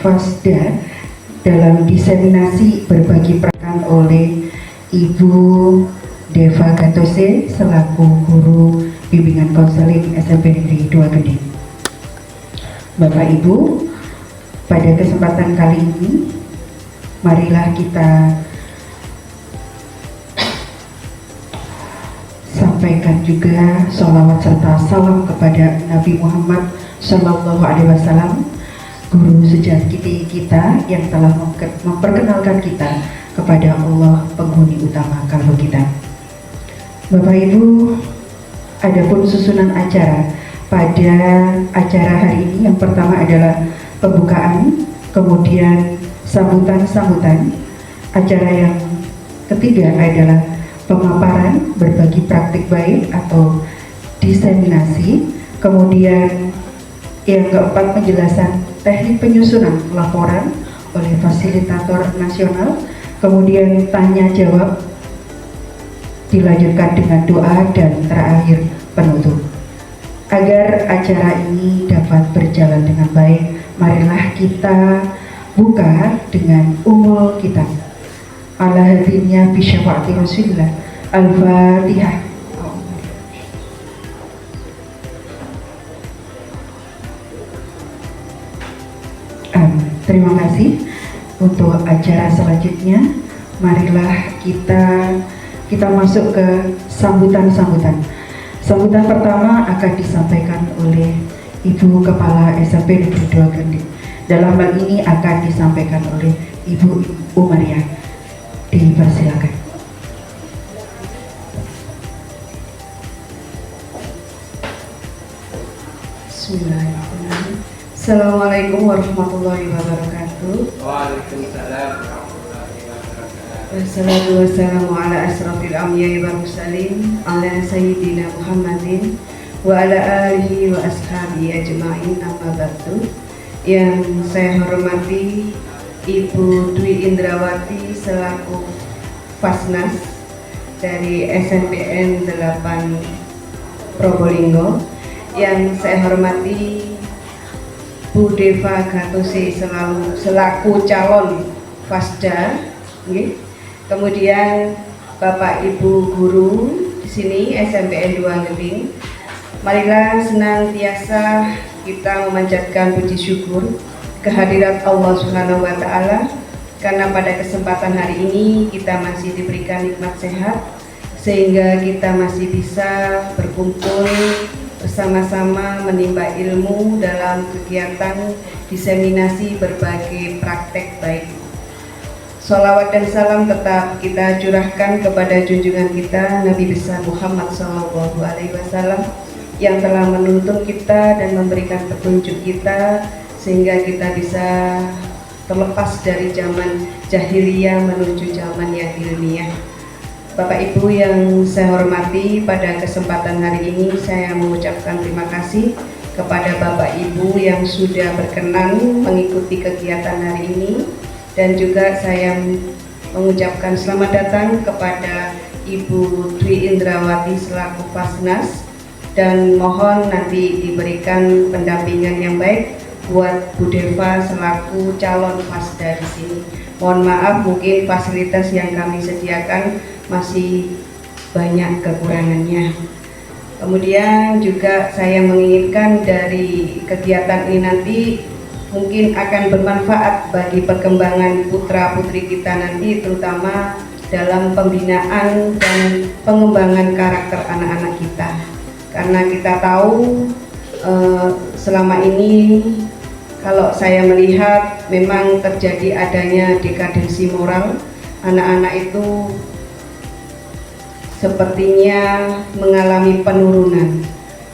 Fasda dalam diseminasi berbagi peran oleh Ibu Deva Gatose selaku guru bimbingan konseling SMP Negeri 2 Gede. Bapak Ibu, pada kesempatan kali ini marilah kita sampaikan juga sholawat serta salam kepada Nabi Muhammad Sallallahu Alaihi Wasallam, guru sejati kita yang telah memperkenalkan kita kepada Allah, penghuni utama kalbu kita. Bapak Ibu, adapun susunan acara pada acara hari ini, yang pertama adalah pembukaan, kemudian sambutan-sambutan. Acara yang ketiga adalah pemaparan berbagi praktik baik atau diseminasi, kemudian yang keempat penjelasan teknik penyusunan laporan oleh fasilitator nasional, kemudian tanya jawab dilanjutkan dengan doa, dan terakhir penutup. Agar acara ini dapat berjalan dengan baik, marilah kita buka dengan umul kitab ala hadinnya bisyafaati Rasulillah. Al-Fatihah. Terima kasih. Untuk acara selanjutnya, marilah kita masuk ke sambutan-sambutan. Sambutan pertama akan disampaikan oleh Ibu Kepala SMP Negeri 2 Gede. Dalam hal ini akan disampaikan oleh Ibu Umaria. Dipersilakan. Bismillahirrahmanirrahim. Assalamualaikum warahmatullahi wabarakatuh. Waalaikumsalam warahmatullahi wabarakatuh. Wassalatu wassalamu ala asrafil anbiya'i wal mursalin ala sayyidina Muhammadin wa ala alihi wa ashabihi ajma'in, amma ba'du. Yang saya hormati Ibu Dwi Indrawati selaku Fasnas dari SNPN 8 Probolinggo. Yang saya hormati Bu Deva Gatose selaku calon Fasda, kemudian Bapak Ibu guru di sini SMPN 2 Gede. Marilah senantiasa kita memanjatkan puji syukur kehadirat Allah Subhanahu wa Ta'ala, karena pada kesempatan hari ini kita masih diberikan nikmat sehat sehingga kita masih bisa berkumpul bersama-sama menimba ilmu dalam kegiatan diseminasi berbagai praktek baik. Sholawat dan salam tetap kita curahkan kepada junjungan kita Nabi besar Muhammad SAW yang telah menuntun kita dan memberikan petunjuk kita sehingga kita bisa terlepas dari zaman jahiliyah menuju zaman yang ilmiah. Bapak Ibu yang saya hormati, pada kesempatan hari ini saya mengucapkan terima kasih kepada Bapak Ibu yang sudah berkenan mengikuti kegiatan hari ini, dan juga saya mengucapkan selamat datang kepada Ibu Dwi Indrawati selaku Fasnas, dan mohon nanti diberikan pendampingan yang baik buat Bu Deva selaku calon Fasda di sini. Mohon maaf, mungkin fasilitas yang kami sediakan masih banyak kekurangannya. Kemudian juga saya menginginkan dari kegiatan ini nanti mungkin akan bermanfaat bagi perkembangan putra putri kita nanti, terutama dalam pembinaan dan pengembangan karakter anak-anak kita, karena kita tahu selama ini kalau saya melihat memang terjadi adanya dekadensi moral. Anak-anak itu sepertinya mengalami penurunan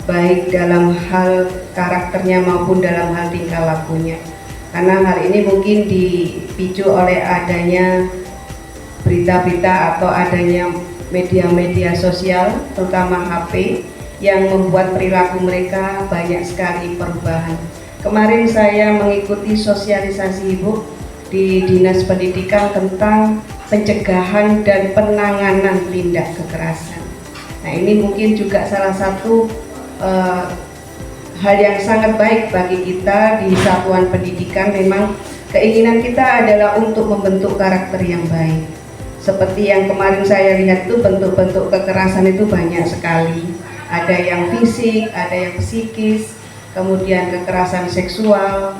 baik dalam hal karakternya maupun dalam hal tingkah lakunya, karena hal ini mungkin dipicu oleh adanya berita-berita atau adanya media-media sosial, terutama HP, yang membuat perilaku mereka banyak sekali perubahan. Kemarin saya mengikuti sosialisasi Ibu di Dinas Pendidikan tentang pencegahan dan penanganan tindak kekerasan. Nah, ini mungkin juga salah satu hal yang sangat baik bagi kita di satuan pendidikan. Memang keinginan kita adalah untuk membentuk karakter yang baik. Seperti yang kemarin saya lihat itu, bentuk-bentuk kekerasan itu banyak sekali. Ada yang fisik, ada yang psikis, kemudian kekerasan seksual,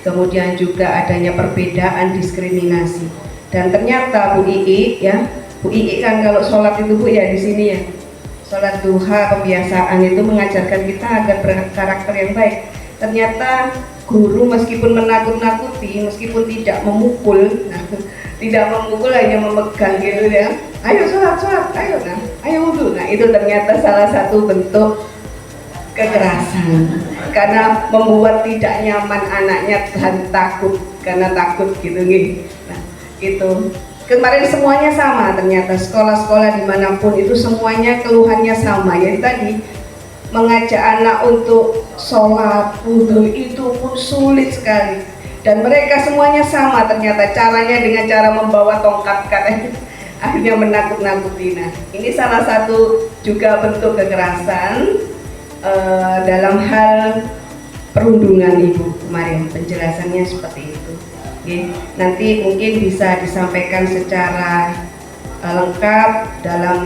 kemudian juga adanya perbedaan, diskriminasi. Dan ternyata Bu Ii ya, Bu Ii kan kalau sholat itu Bu ya di sini ya, sholat duha kebiasaan itu mengajarkan kita agar berkarakter yang baik. Ternyata guru meskipun menakut-nakuti, meskipun tidak memukul, nah, tidak memukul, hanya memegang gitu ya, ayo sholat, ayo nah, ayo wudhu. Nah itu ternyata salah satu bentuk kekerasan, karena membuat tidak nyaman anaknya dan takut, karena takut gitu nih. Nah itu kemarin semuanya sama, ternyata sekolah-sekolah dimanapun itu semuanya keluhannya sama, ya tadi mengajak anak untuk sholat wudhu itu pun sulit sekali. Dan mereka semuanya sama, ternyata caranya dengan cara membawa tongkat katanya, akhirnya menakut-nakuti. Nah ini salah satu juga bentuk kekerasan dalam hal perundungan Ibu kemarin, penjelasannya seperti itu. Oke, nanti mungkin bisa disampaikan secara lengkap dalam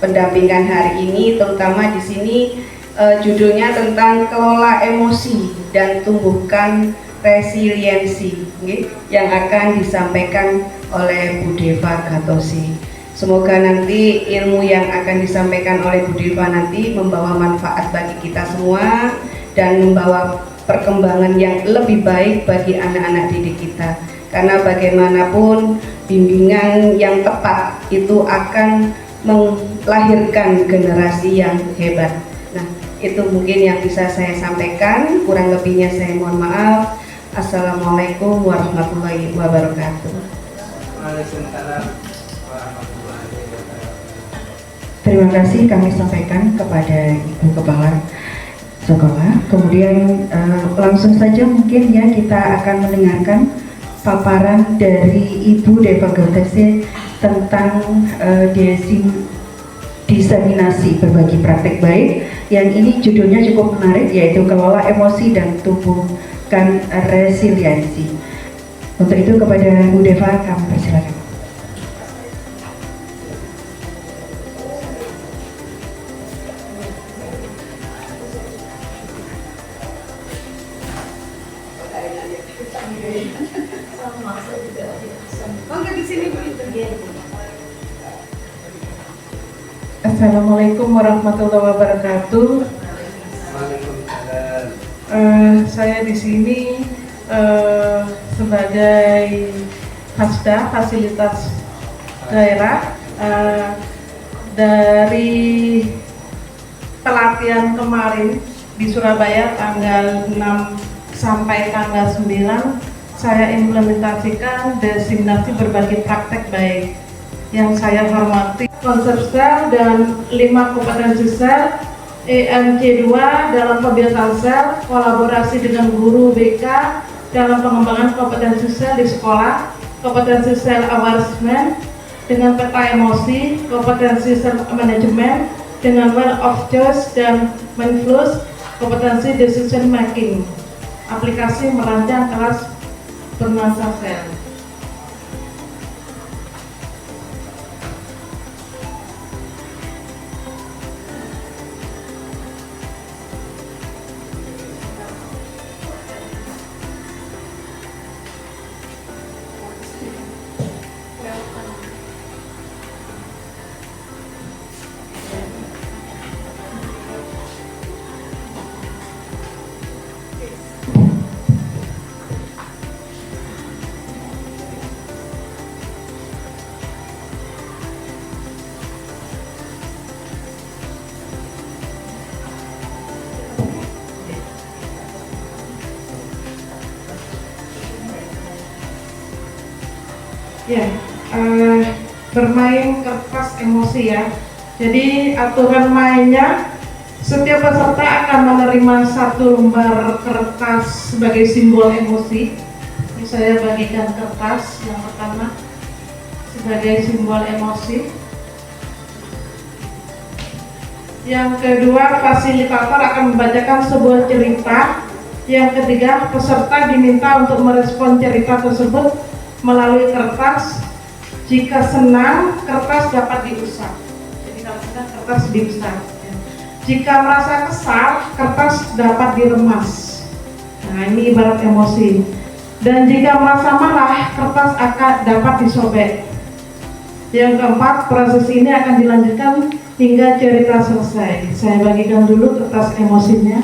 pendampingan hari ini, terutama di sini judulnya tentang kelola emosi dan tumbuhkan resiliensi, yang akan disampaikan oleh Bu Deva Gatosi. Semoga nanti ilmu yang akan disampaikan oleh Bu Deva nanti membawa manfaat bagi kita semua dan membawa perkembangan yang lebih baik bagi anak-anak didik kita. Karena bagaimanapun bimbingan yang tepat itu akan melahirkan generasi yang hebat. Nah, itu mungkin yang bisa saya sampaikan. Kurang lebihnya saya mohon maaf. Assalamualaikum warahmatullahi wabarakatuh. Waalaikumsalam warahmatullahi wabarakatuh. Terima kasih kami sampaikan kepada Ibu Kepala Sekolah. Kemudian langsung saja mungkin ya kita akan mendengarkan paparan dari Ibu Deva Gatosi tentang diseminasi berbagi praktek baik, yang ini judulnya cukup menarik, yaitu kelola emosi dan tumbuhkan resiliensi. Untuk itu kepada Bu Deva kami persilakan. Assalamualaikum warahmatullahi wabarakatuh. Waalaikumsalam. Saya di sini sebagai Hasda fasilitas daerah dari pelatihan kemarin di Surabaya tanggal 6 sampai tanggal 9 saya implementasikan diseminasi berbagi praktek baik. Yang saya hormati konsep sel dan 5 kompetensi sel, EMC2 dalam kebiasaan sel, kolaborasi dengan guru BK dalam pengembangan kompetensi sel di sekolah, kompetensi sel awareness dengan peta emosi, kompetensi sel manajemen dengan well of choice dan mindfulness, kompetensi decision making, aplikasi merancang kelas bernuansa sel. Ya, bermain kertas emosi ya. Jadi aturan mainnya, setiap peserta akan menerima 1 lembar kertas sebagai simbol emosi. Ini saya bagikan kertas yang pertama sebagai simbol emosi. Yang kedua, fasilitator akan membacakan sebuah cerita. Yang ketiga, peserta diminta untuk merespon cerita tersebut melalui kertas. Jika senang, kertas dapat diusap. Jadi kalau senang, kertas diusap. Jika merasa kesal, kertas dapat diremas. Nah, ini ibarat emosi. Dan jika merasa marah, kertas akan dapat disobek. Yang keempat, proses ini akan dilanjutkan hingga cerita selesai. Saya bagikan dulu kertas emosinya.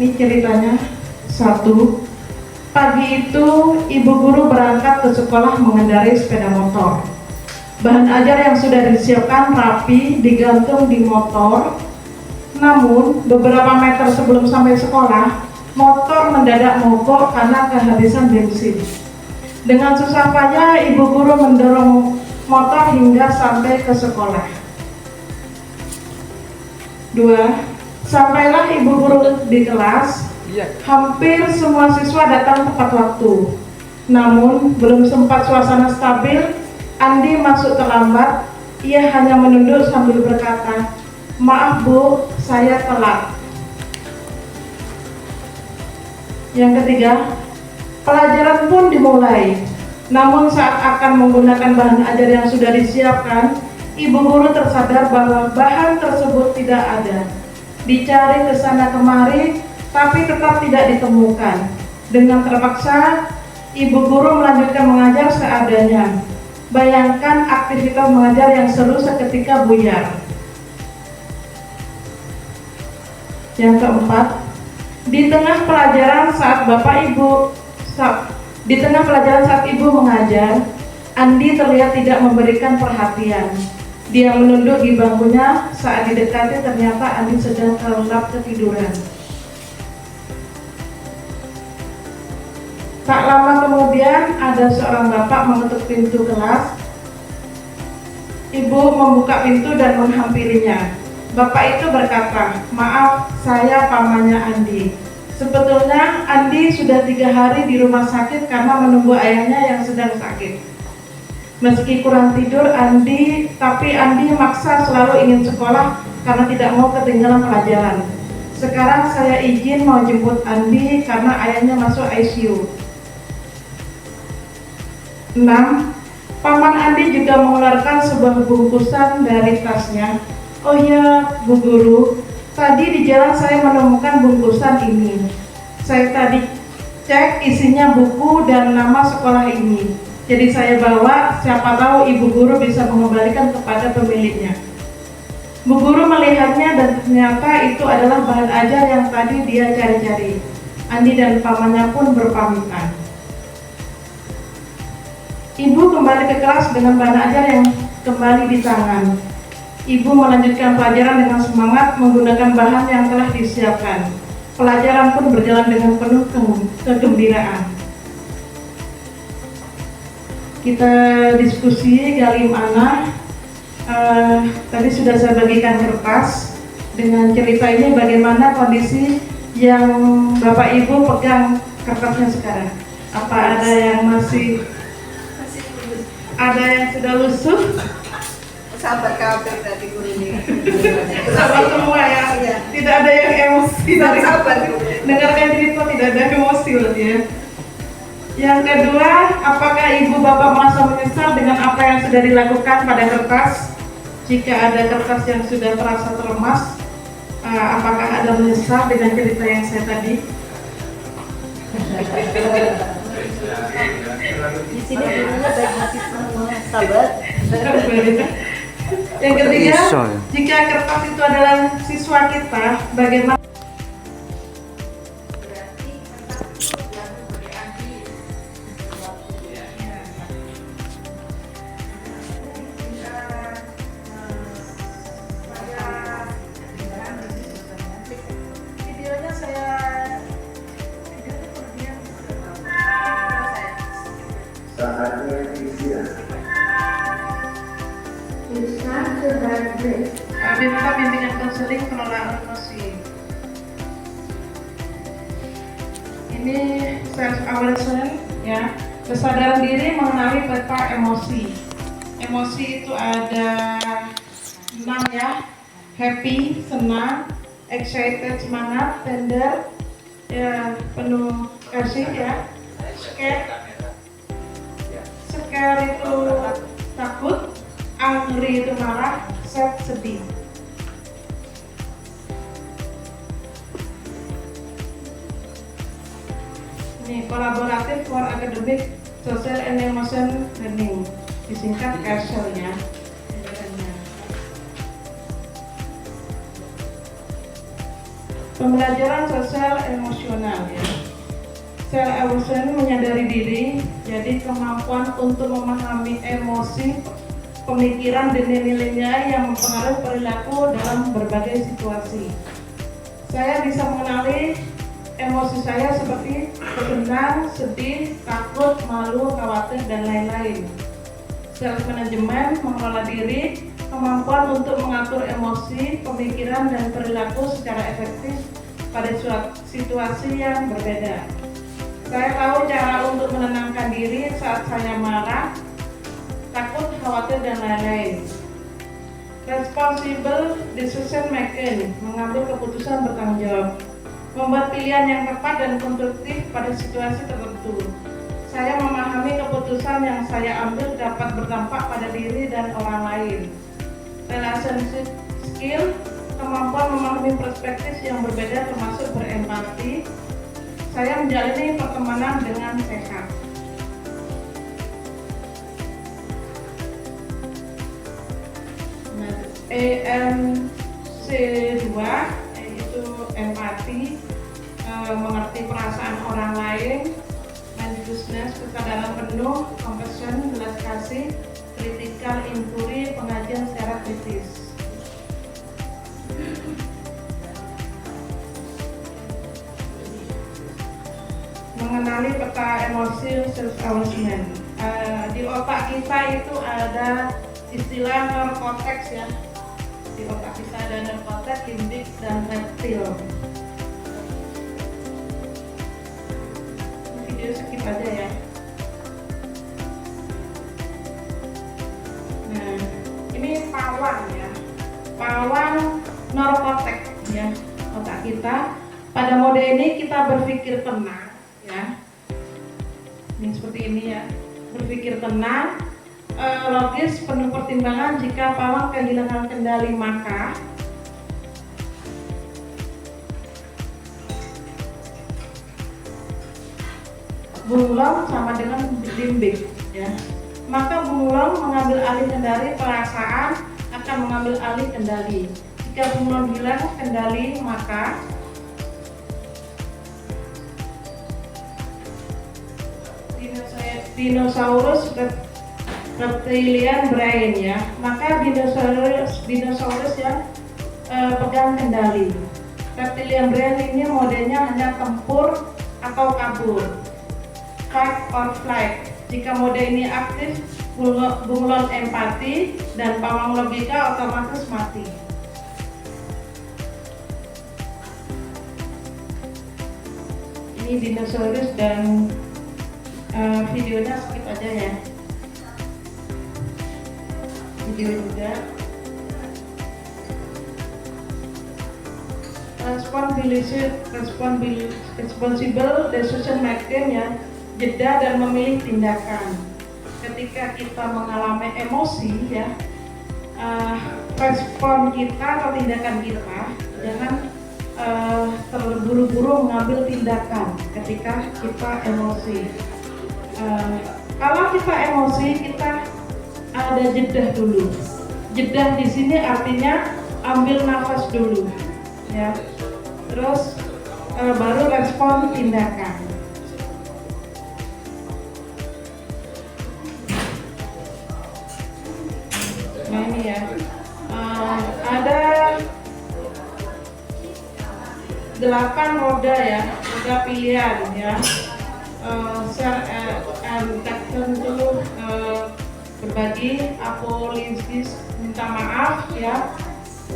Ini ceritanya. 1. Pagi itu ibu guru berangkat ke sekolah mengendarai sepeda motor. Bahan ajar yang sudah disiapkan rapi digantung di motor. Namun beberapa meter sebelum sampai sekolah, motor mendadak mogok karena kehabisan bensin. Dengan susah payah ibu guru mendorong motor hingga sampai ke sekolah. 2. Sampailah ibu guru di kelas. Hampir semua siswa datang tepat waktu. Namun belum sempat suasana stabil, Andi masuk terlambat. Ia hanya menunduk sambil berkata, "Maaf Bu, saya telat." Yang ketiga, pelajaran pun dimulai. Namun saat akan menggunakan bahan ajar yang sudah disiapkan, ibu guru tersadar bahwa bahan tersebut tidak ada. Dicari ke sana kemari, tapi tetap tidak ditemukan. Dengan terpaksa, ibu guru melanjutkan mengajar seadanya. Bayangkan aktivitas mengajar yang seru seketika buyar. Yang keempat, di tengah pelajaran saat ibu mengajar, Andi terlihat tidak memberikan perhatian. Dia menunduk di bangkunya. Saat didekati, ternyata Andi sedang terlelap ketiduran. Tak lama kemudian, ada seorang bapak mengetuk pintu kelas. Ibu membuka pintu dan menghampirinya. Bapak itu berkata, "Maaf, saya pamannya Andi. Sebetulnya Andi sudah 3 hari di rumah sakit karena menunggu ayahnya yang sedang sakit. Meski kurang tidur, tapi Andi maksa selalu ingin sekolah karena tidak mau ketinggalan pelajaran. Sekarang saya izin mau jemput Andi karena ayahnya masuk ICU." 6. Paman Andi juga mengeluarkan sebuah bungkusan dari tasnya. "Oh ya, Bu Guru, tadi di jalan saya menemukan bungkusan ini. Saya tadi cek isinya buku dan nama sekolah ini. Jadi saya bawa, siapa tahu Ibu Guru bisa mengembalikan kepada pemiliknya." Bu Guru melihatnya dan ternyata itu adalah bahan ajar yang tadi dia cari-cari. Andi dan pamannya pun berpamitan. Ibu kembali ke kelas dengan bahan ajar yang kembali di tangan. Ibu melanjutkan pelajaran dengan semangat menggunakan bahan yang telah disiapkan. Pelajaran pun berjalan dengan penuh kegembiraan. Kita diskusi galim ana. Tadi sudah saya bagikan kertas dengan cerita ini bagaimana kondisi yang Bapak Ibu pegang kertasnya sekarang. Apa ada yang masih ada yang sudah lusuh? Sabar kabeh berarti guru ini. Sabar semua ya. Tidak ada yang emosi. Sabar. Dengarkan cerita tidak ada emosi berarti ya. Yang kedua, apakah Ibu Bapak merasa menyesal dengan apa yang sudah dilakukan pada kertas? Jika ada kertas yang sudah terasa terlemas, apakah ada menyesal dengan cerita yang saya tadi? Di sini gurunya baik hati semua, sabar. Yang ketiga, jika kertas itu adalah siswa kita, bagaimana Saatnya istirahat. Diminta bimbingan konseling pengelolaan emosi. Ini self awareness ya, kesadaran diri mengenali peta emosi. Emosi itu ada 6 ya, happy, senang, excited, semangat, tender, ya penuh kasih ya, scare itu takut, angry itu marah, sad sedih. Ini kolaboratif for academic, social and emotion learning, disingkat CASEL ya. Pembelajaran sosial emosional ya. Self awareness menyadari diri, jadi kemampuan untuk memahami emosi, pemikiran dan nilai-nilainya yang mempengaruhi perilaku dalam berbagai situasi. Saya bisa mengenali emosi saya seperti senang, sedih, takut, malu, khawatir, dan lain-lain. Self management mengelola diri, kemampuan untuk mengatur emosi, pemikiran, dan perilaku secara efektif pada suatu situasi yang berbeda. Saya tahu cara untuk menenangkan diri saat saya marah, takut, khawatir, dan lain-lain. Responsible decision making, mengambil keputusan bertanggung jawab, membuat pilihan yang tepat dan konstruktif pada situasi tertentu. Saya memahami keputusan yang saya ambil dapat berdampak pada diri dan orang lain. Relationship skill, kemampuan memahami perspektif yang berbeda termasuk berempati. Saya menjalani pertemanan dengan sehat. EMC2 yaitu empati, mengerti perasaan orang lain, mindfulness, kesadaran penuh, compassion, belas kasih, critical inquiry, pengajian secara kritis. Mengenali peta emosi self awareness. Di otak kita itu ada istilah neokorteks ya. Di otak kita ada neokorteks, limbik, dan reptil. Video skip aja ya. Nah, ini pawang ya. Pawang neokorteks ya, otak kita. Pada mode ini kita berpikir tenang ya. Ini seperti ini ya. Berpikir tenang, logis, penuh pertimbangan. Jika pawang kehilangan kendali maka bunglon sama dengan limbik ya. Maka bunglon mengambil alih kendali, perasaan akan mengambil alih kendali. Jika bunglon hilang kendali maka dinosaurus reptilian brain ya. Maka dinosaurus yang pegang kendali. Reptilian brain ini modenya hanya tempur atau kabur, fight or flight. Jika mode ini aktif, bunglon empati dan pawang logika otomatis mati. Ini dinosaurus dan videonya skip aja ya. Video juga. Responsible decision making ya, jeda dan memilih tindakan. Ketika kita mengalami emosi ya, respon kita atau tindakan kita jangan terburu-buru mengambil tindakan ketika kita emosi. Kalau kita emosi, kita ada jeda dulu. Jeda di sini artinya ambil nafas dulu, ya. Terus baru respon tindakan. Nah ini ya, ada 8 roda ya, roda pilihan ya. tentu berbagi apologies, minta maaf ya,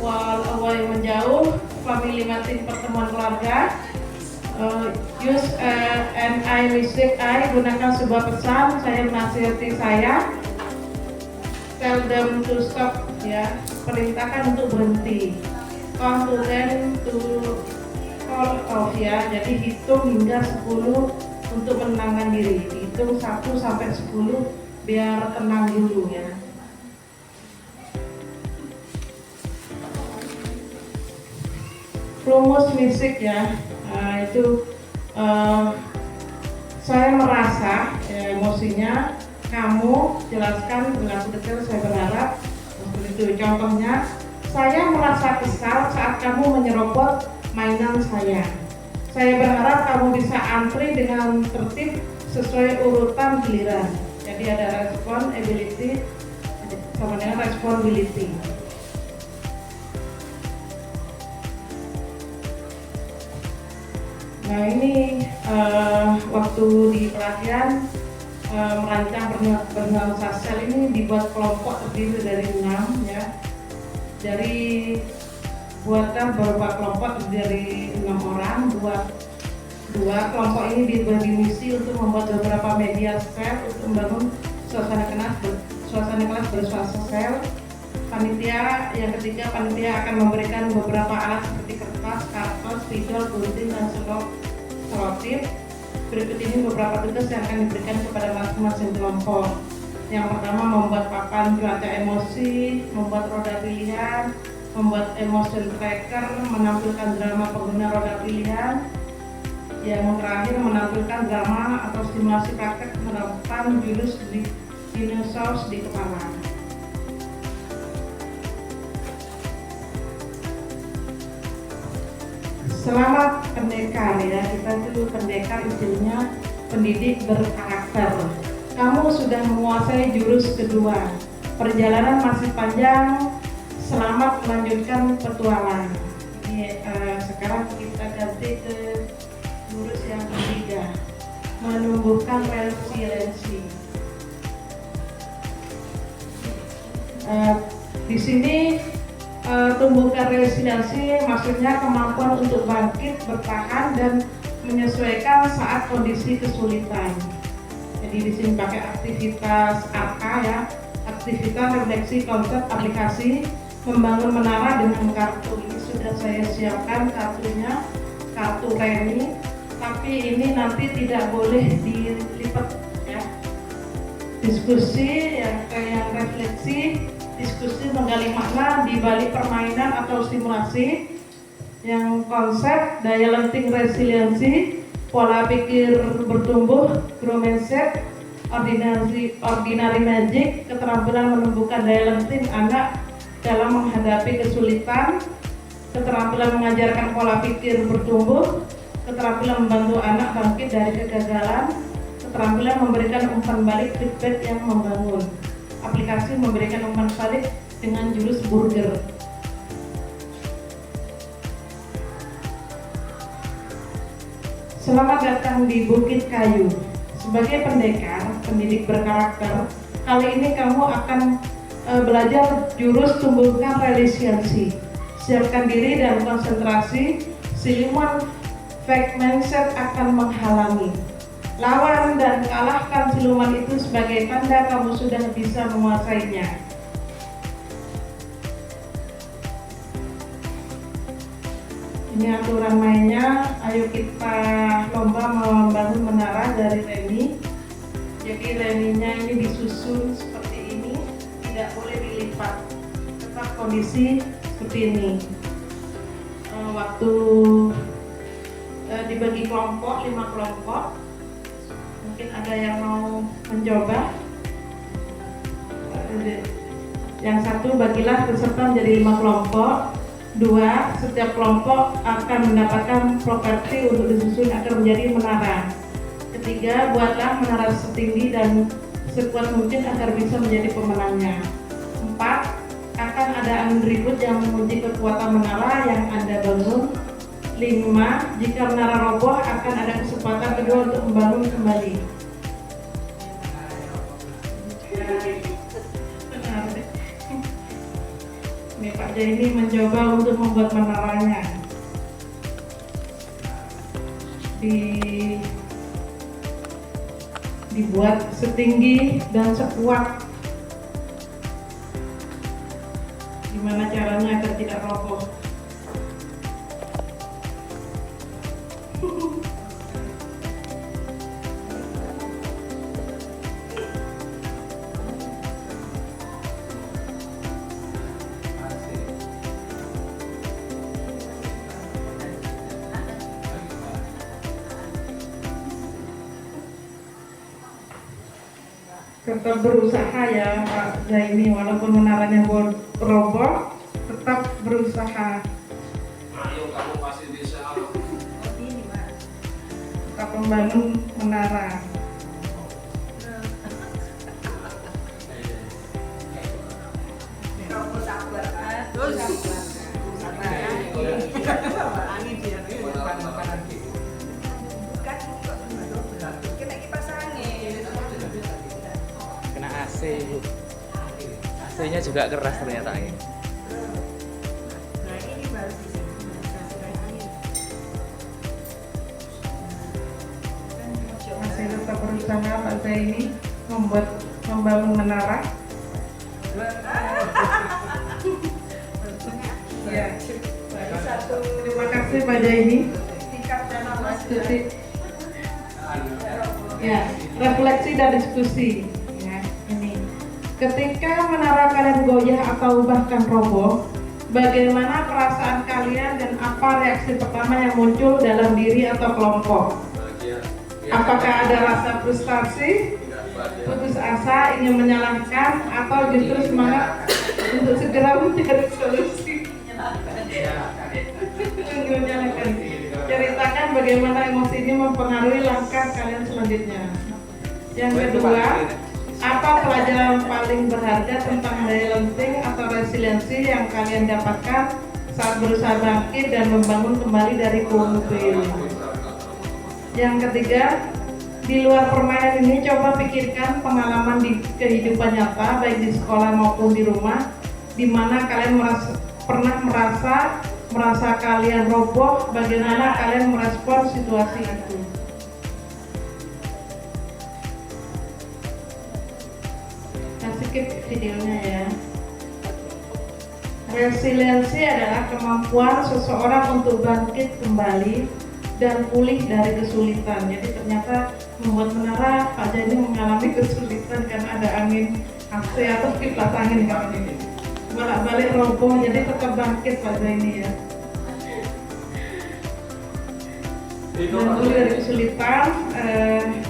walau yang menjauh, family meeting pertemuan keluarga. Use and I mistake I, gunakan sebuah pesan, saya menasihati saya, tell them to stop ya, perintahkan untuk berhenti, count to 10 to call off ya, jadi hitung hingga 10 untuk menenangkan diri, dihitung 1 sampai 10 biar tenang dulu ya. Rumus fisik ya, itu saya merasa emosinya, kamu jelaskan berlaku detail, saya berharap seperti itu. Contohnya, saya merasa kesal saat kamu menyerobot mainan saya. Saya berharap kamu bisa antri dengan tertib sesuai urutan giliran. Jadi ada responsibility sama dengan responsibility. Nah ini waktu di pelatihan merancang bernama sel ini dibuat kelompok terdiri dari 6 ya. Dari buatan beberapa kelompok terdiri dari 6 orang, dua kelompok ini diberi misi untuk membuat beberapa media sel untuk membangun suasana kelas bersuasana sel. Panitia yang ketiga, panitia akan memberikan beberapa alat seperti kertas, karton, spidol, gunting, dan selotip. Berikut ini beberapa tugas yang akan diberikan kepada masing-masing kelompok. Yang pertama, membuat papan cuaca emosi, membuat roda pilihan, membuat emotion tracker, menampilkan drama pengguna roda pilihan. Yang terakhir, menampilkan drama atau simulasi praktek penerapan jurus di dinosaurus di kepala. Selamat pendekar ya, kita itu pendekar istilahnya pendidik berkarakter. Kamu sudah menguasai jurus kedua. Perjalanan masih panjang. Selamat melanjutkan petualang. Ini sekarang kita ganti ke jurus yang ketiga, menumbuhkan resiliensi. Di sini tumbuhkan resiliensi maksudnya kemampuan untuk bangkit, bertahan, dan menyesuaikan saat kondisi kesulitan. Jadi di sini pakai aktivitas AK ya, aktivitas refleksi konsep aplikasi, membangun menara dengan kartu. Ini sudah saya siapkan kartunya, kartu remi, tapi ini nanti tidak boleh dilipat ya. Diskusi yang refleksi, diskusi menggali makna di balik permainan atau simulasi. Yang konsep daya lenting resiliensi, pola pikir bertumbuh, grow mindset, ordinary magic, keterampilan menumbuhkan daya lenting anak dalam menghadapi kesulitan, keterampilan mengajarkan pola pikir bertumbuh, keterampilan membantu anak bangkit dari kegagalan, keterampilan memberikan umpan balik feedback yang membangun. Aplikasi memberikan umpan balik dengan jurus burger. Selamat datang di Bukit Kayu. Sebagai pendekar, pendidik berkarakter, kali ini kamu akan belajar jurus tumbuhkan resiliensi. Siapkan diri dan konsentrasi. Siluman fake mindset akan menghalangi. Lawan dan kalahkan siluman itu sebagai tanda kamu sudah bisa menguasainya. Ini aturan mainnya. Ayo kita lomba membangun menara dari remi. Jadi reminya ini disusun seperti ini, tidak boleh dilipat. Tetap kondisi seperti ini. Waktu dibagi kelompok, 5 kelompok. Mungkin ada yang mau mencoba. Yang satu, bagilah peserta menjadi 5 kelompok. 2, setiap kelompok akan mendapatkan properti untuk disusun agar menjadi menara. Ketiga, buatlah menara setinggi dan sekuat mungkin agar bisa menjadi pemenangnya. 4, akan ada angin ribut yang menguji kekuatan menara yang Anda bangun. 5, jika menara roboh akan ada kesempatan kedua untuk membangun kembali. Pak Jaini mencoba untuk membuat menaranya. Dibuat setinggi dan sekuat. Gimana caranya agar tidak roboh? Tetap berusaha ya Pak Jaini, walaupun menaranya roboh, tetap berusaha. Ayo kamu pasti bisa. Tetap membangun menara. Kena AC. AC-nya juga keras ternyata ini. Masih tetap berusaha Pak Zaini membangun menara. Ya. Terima kasih Pak Zaini. Ya, refleksi dan diskusi. Ya, ini. Ketika menara kalian goyah atau bahkan roboh, bagaimana perasaan kalian dan apa reaksi pertama yang muncul dalam diri atau kelompok? Apakah ada rasa frustasi, putus asa, ingin menyalahkan, atau justru semangat untuk segera mencari solusi? Menyalahkan. Ceritakan bagaimana emosi ini mempengaruhi langkah kalian selanjutnya. Yang kedua, apa pelajaran paling berharga tentang daya lenting atau resiliensi yang kalian dapatkan saat berusaha bangkit dan membangun kembali dari mobil? Yang ketiga, di luar permainan ini coba pikirkan pengalaman di kehidupan nyata, baik di sekolah maupun di rumah, di mana kalian pernah merasa kalian roboh, bagaimana kalian merespon situasi itu. Nah, skip videonya ya. Resiliensi adalah kemampuan seseorang untuk bangkit kembali dan pulih dari kesulitan. Jadi ternyata membuat menara, Pak Jaini mengalami kesulitan karena ada angin AC atau kipas angin kan ini. Balik roboh, jadi tetap bangkit Pak Zaini ya. Dan pulih dari kesulitan,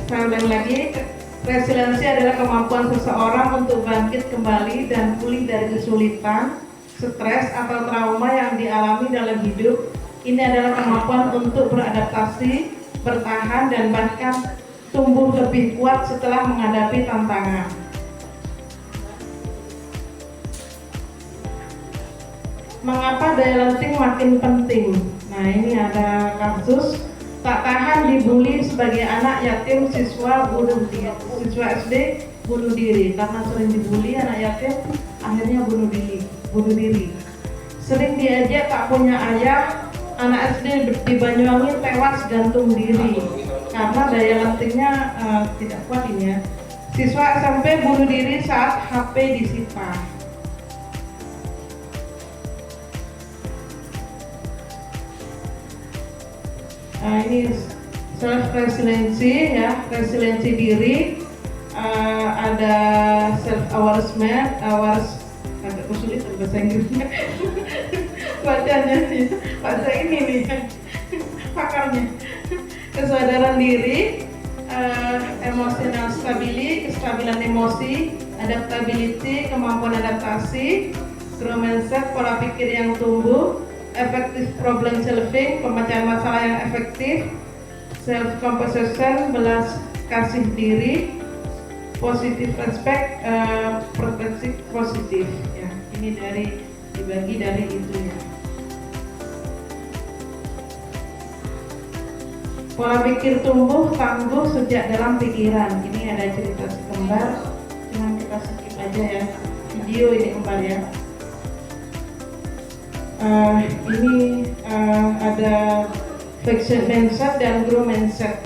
saya ulang lagi, resiliensi adalah kemampuan seseorang untuk bangkit kembali dan pulih dari kesulitan, stres atau trauma yang dialami dalam hidup. Ini adalah kemampuan untuk beradaptasi, bertahan, dan bahkan tumbuh lebih kuat setelah menghadapi tantangan. Mengapa daya lenting makin penting? Nah, ini ada kasus tak tahan dibully sebagai anak yatim, siswa SD bunuh diri karena sering dibully. Anak yatim akhirnya bunuh diri. Sering diejek tak punya ayah, anak SD di Banyuwangi tewas gantung diri karena daya lentingnya tidak kuat ini ya. Siswa SMP bunuh diri saat HP disita. Nah, ini self resiliency ya, resiliensi diri. Ada self awareness, agak sulit bahasa Inggrisnya. Bacanya nih, bahasa ini nih pakarnya. Kesadaran diri, emotional stability, kestabilan emosi, adaptability, kemampuan adaptasi, growth mindset, pola pikir yang tumbuh, effective problem solving, pemecahan masalah yang efektif, self compassion, belas kasih diri, positive respect, perspektif positif ya. Ini dibagi dari itu ya. Pola pikir tumbuh tangguh sejak dalam pikiran. Ini ada cerita si kembar, cuman kita skip aja ya. Video ini kembar ya. Ada fixed mindset dan growth mindset.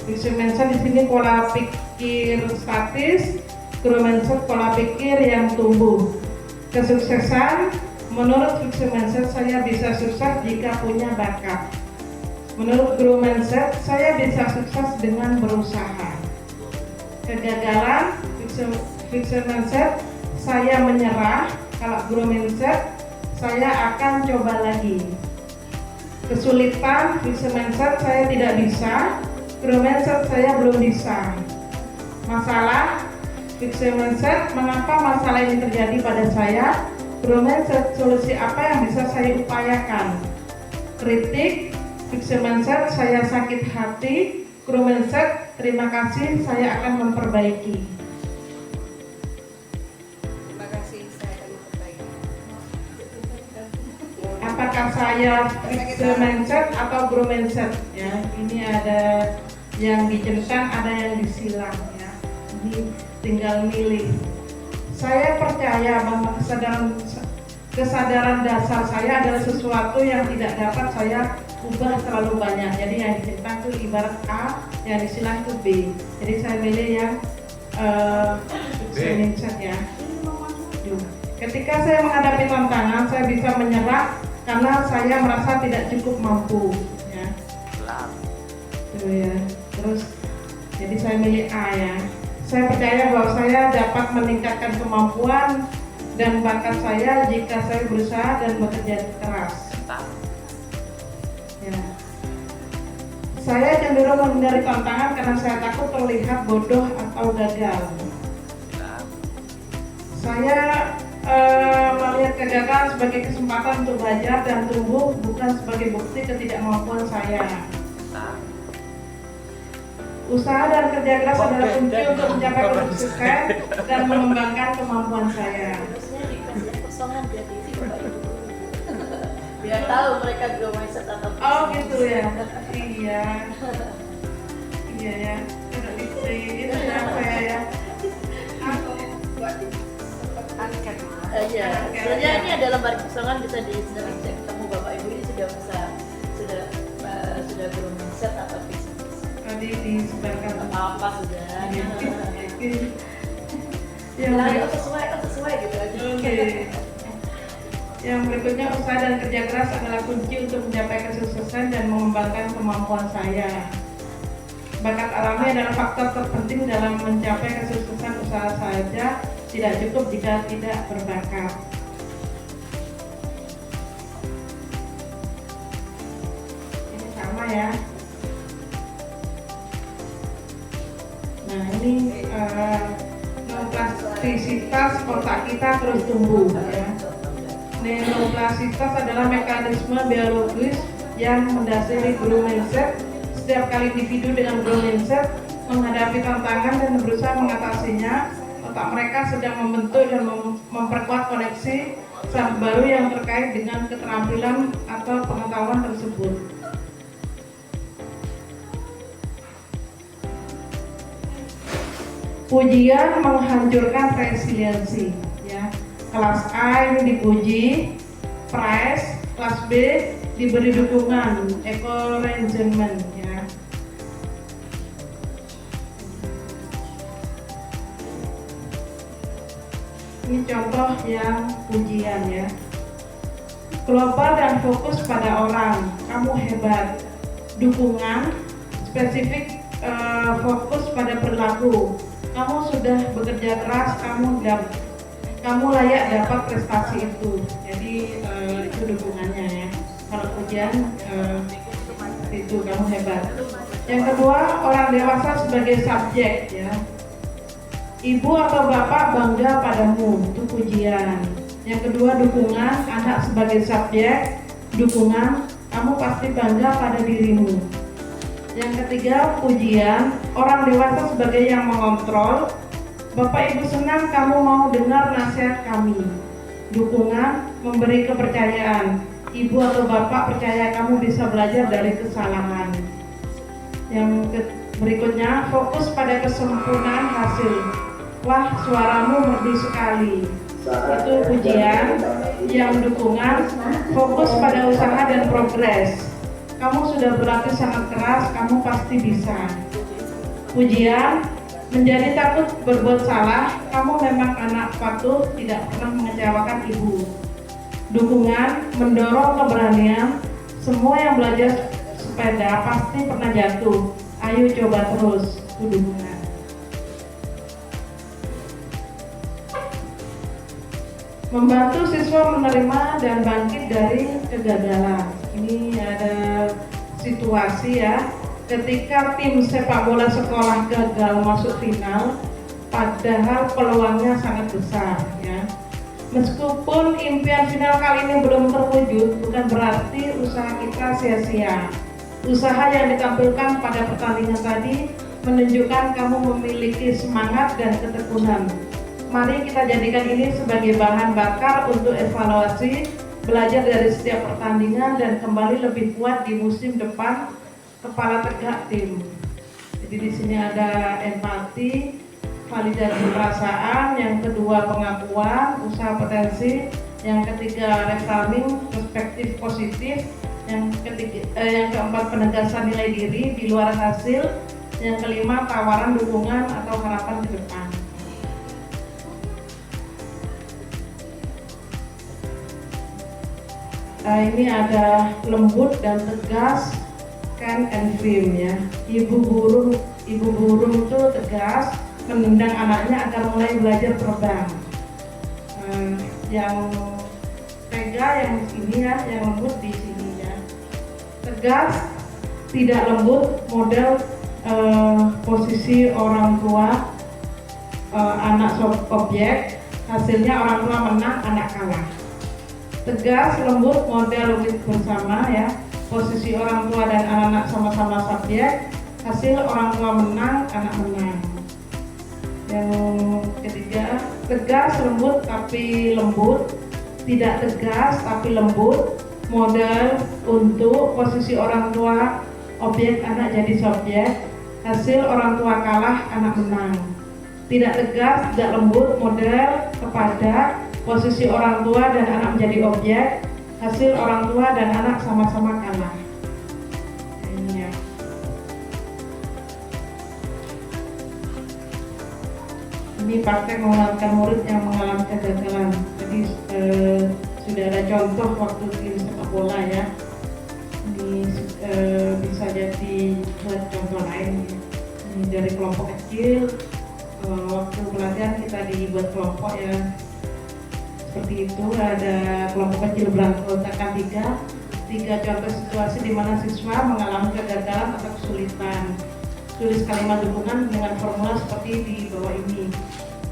Fixed mindset di sini pola pikir statis, growth mindset pola pikir yang tumbuh. Kesuksesan, menurut fixed mindset saya bisa sukses jika punya bakat. Menurut growth mindset saya bisa sukses dengan berusaha. Kegagalan, fixed mindset saya menyerah. Kalau growth mindset saya akan coba lagi. Kesulitan, fixed mindset saya tidak bisa, growth mindset saya belum bisa. Masalah, fixed mindset mengapa masalah ini terjadi pada saya, growth mindset solusi apa yang bisa saya upayakan. Kritik, fixed mindset saya sakit hati, growth mindset terima kasih saya akan memperbaiki. Apakah saya fixed mindset atau growth mindset? Ya, ini ada yang dicentang, ada yang disilang. Ya, ini tinggal milih. Saya percaya bahwa kesadaran dasar saya adalah sesuatu yang tidak dapat saya ubah terlalu banyak. Jadi yang dicentang itu ibarat A, yang disilang itu B. Jadi saya milih yang fixed mindset ya. Ketika saya menghadapi tantangan, saya bisa menyerah karena saya merasa tidak cukup mampu, ya. Tuh ya. Terus, jadi saya milih A ya. Saya percaya bahwa saya dapat meningkatkan kemampuan dan bakat saya jika saya berusaha dan bekerja keras. Ya. Saya cenderung menghindari tantangan karena saya takut terlihat bodoh atau gagal. Saya melihat kegagalan sebagai kesempatan untuk belajar dan tumbuh, bukan sebagai bukti ketidakmampuan saya. Usaha dan kerja keras adalah kunci untuk mencapai kesuksesan dan mengembangkan kemampuan saya. Harusnya dikasih kosongan biar diisi Bapak Ibu. Biar tahu mereka growth mindset atau Oh gitu ya. Iya. Iya ya. Itu apa ya? Iya, sebenarnya ini adalah lembar kosongan bisa dicek ketemu Bapak Ibu ini sudah growth mindset atau fixed mindset. Tadi disebarkan Apa sudah? yang sesuai gitu aja. Oke. Yang berikutnya, usaha dan kerja keras adalah kunci untuk mencapai kesuksesan dan mengembangkan kemampuan saya. Bakat alami adalah faktor terpenting dalam mencapai kesuksesan usaha saja. Tidak cukup jika tidak berbakat. Ini sama ya. Nah ini neuroplastisitas otak kita terus tumbuh ya. Neuroplastisitas adalah mekanisme biologis yang mendasari growth mindset. Setiap kali individu dengan growth mindset menghadapi tantangan dan berusaha mengatasinya, otak mereka sedang membentuk dan memperkuat koneksi saraf baru yang terkait dengan keterampilan atau pengetahuan tersebut. Pujian menghancurkan resiliensi. Ya. Kelas A ini dipuji, praise. Kelas B diberi dukungan, encouragement. Ya. Ini contoh yang pujian ya. Global dan fokus pada orang, kamu hebat. Dukungan spesifik, fokus pada perilaku, kamu sudah bekerja keras, kamu layak dapat prestasi itu. Jadi itu dukungannya ya. Kalau pujian itu kamu hebat. Yang kedua, orang dewasa sebagai subjek ya. Ibu atau bapak bangga padamu, itu pujian. Yang kedua, dukungan, anak sebagai subjek, dukungan, kamu pasti bangga pada dirimu. Yang ketiga, pujian, orang dewasa sebagai yang mengontrol, bapak ibu senang kamu mau dengar nasihat kami. Dukungan, memberi kepercayaan, ibu atau bapak percaya kamu bisa belajar dari kesalahan. Yang berikutnya, fokus pada kesempurnaan hasil. Wah, suaramu merdu sekali. Itu pujian. yang dukungan, fokus pada usaha dan progres. Kamu sudah berlatih sangat keras, kamu pasti bisa. Pujian, menjadi takut berbuat salah, kamu memang anak patuh, tidak pernah mengecewakan ibu. Dukungan, mendorong keberanian, semua yang belajar sepeda pasti pernah jatuh, ayo coba terus. Itu dukungan. Membantu siswa menerima dan bangkit dari kegagalan. Ini ada situasi ya, ketika tim sepak bola sekolah gagal masuk final, padahal peluangnya sangat besar ya. Meskipun impian final kali ini belum terwujud, bukan berarti usaha kita sia-sia. Usaha yang ditampilkan pada pertandingan tadi menunjukkan kamu memiliki semangat dan ketekunan. Mari kita jadikan ini sebagai bahan bakar untuk evaluasi, belajar dari setiap pertandingan dan kembali lebih kuat di musim depan. Kepala tegak tim. Jadi di sini ada empati, validasi perasaan, yang kedua pengakuan, usaha potensi, yang ketiga reframing, perspektif positif, yang keempat penegasan nilai diri di luar hasil, yang kelima tawaran dukungan atau harapan ke depan. Ini ada lembut dan tegas, can and firm ya. Ibu burung itu tegas, menendang anaknya agar mulai belajar terbang. Yang tega yang ini ya, yang lembut di sini ya. Tegas, tidak lembut, model posisi orang tua, anak objek, hasilnya orang tua menang, anak kalah. Tegas, lembut, model logik bersama ya, posisi orang tua dan anak-anak sama-sama subjek, hasil orang tua menang, anak menang. Yang ketiga, tegas, lembut tapi lembut, tidak tegas tapi lembut, model untuk posisi orang tua objek, anak jadi subjek, hasil orang tua kalah, anak menang. Tidak tegas, tidak lembut, model kepada posisi orang tua dan anak menjadi objek, hasil orang tua dan anak sama-sama kalah. Ini ya. Ini praktek mengenalkan murid yang mengalami kegagalan. Jadi sudah ada contoh waktu tim sepak bola ya. Ini bisa jadi buat contoh lain. Ini dari kelompok kecil, waktu pelatihan kita dibuat kelompok ya. Seperti itu, ada kelompok kecil beranggotakan tiga contoh situasi di mana siswa mengalami kegagalan atau kesulitan. Tulis kalimat dukungan dengan formula seperti di bawah ini.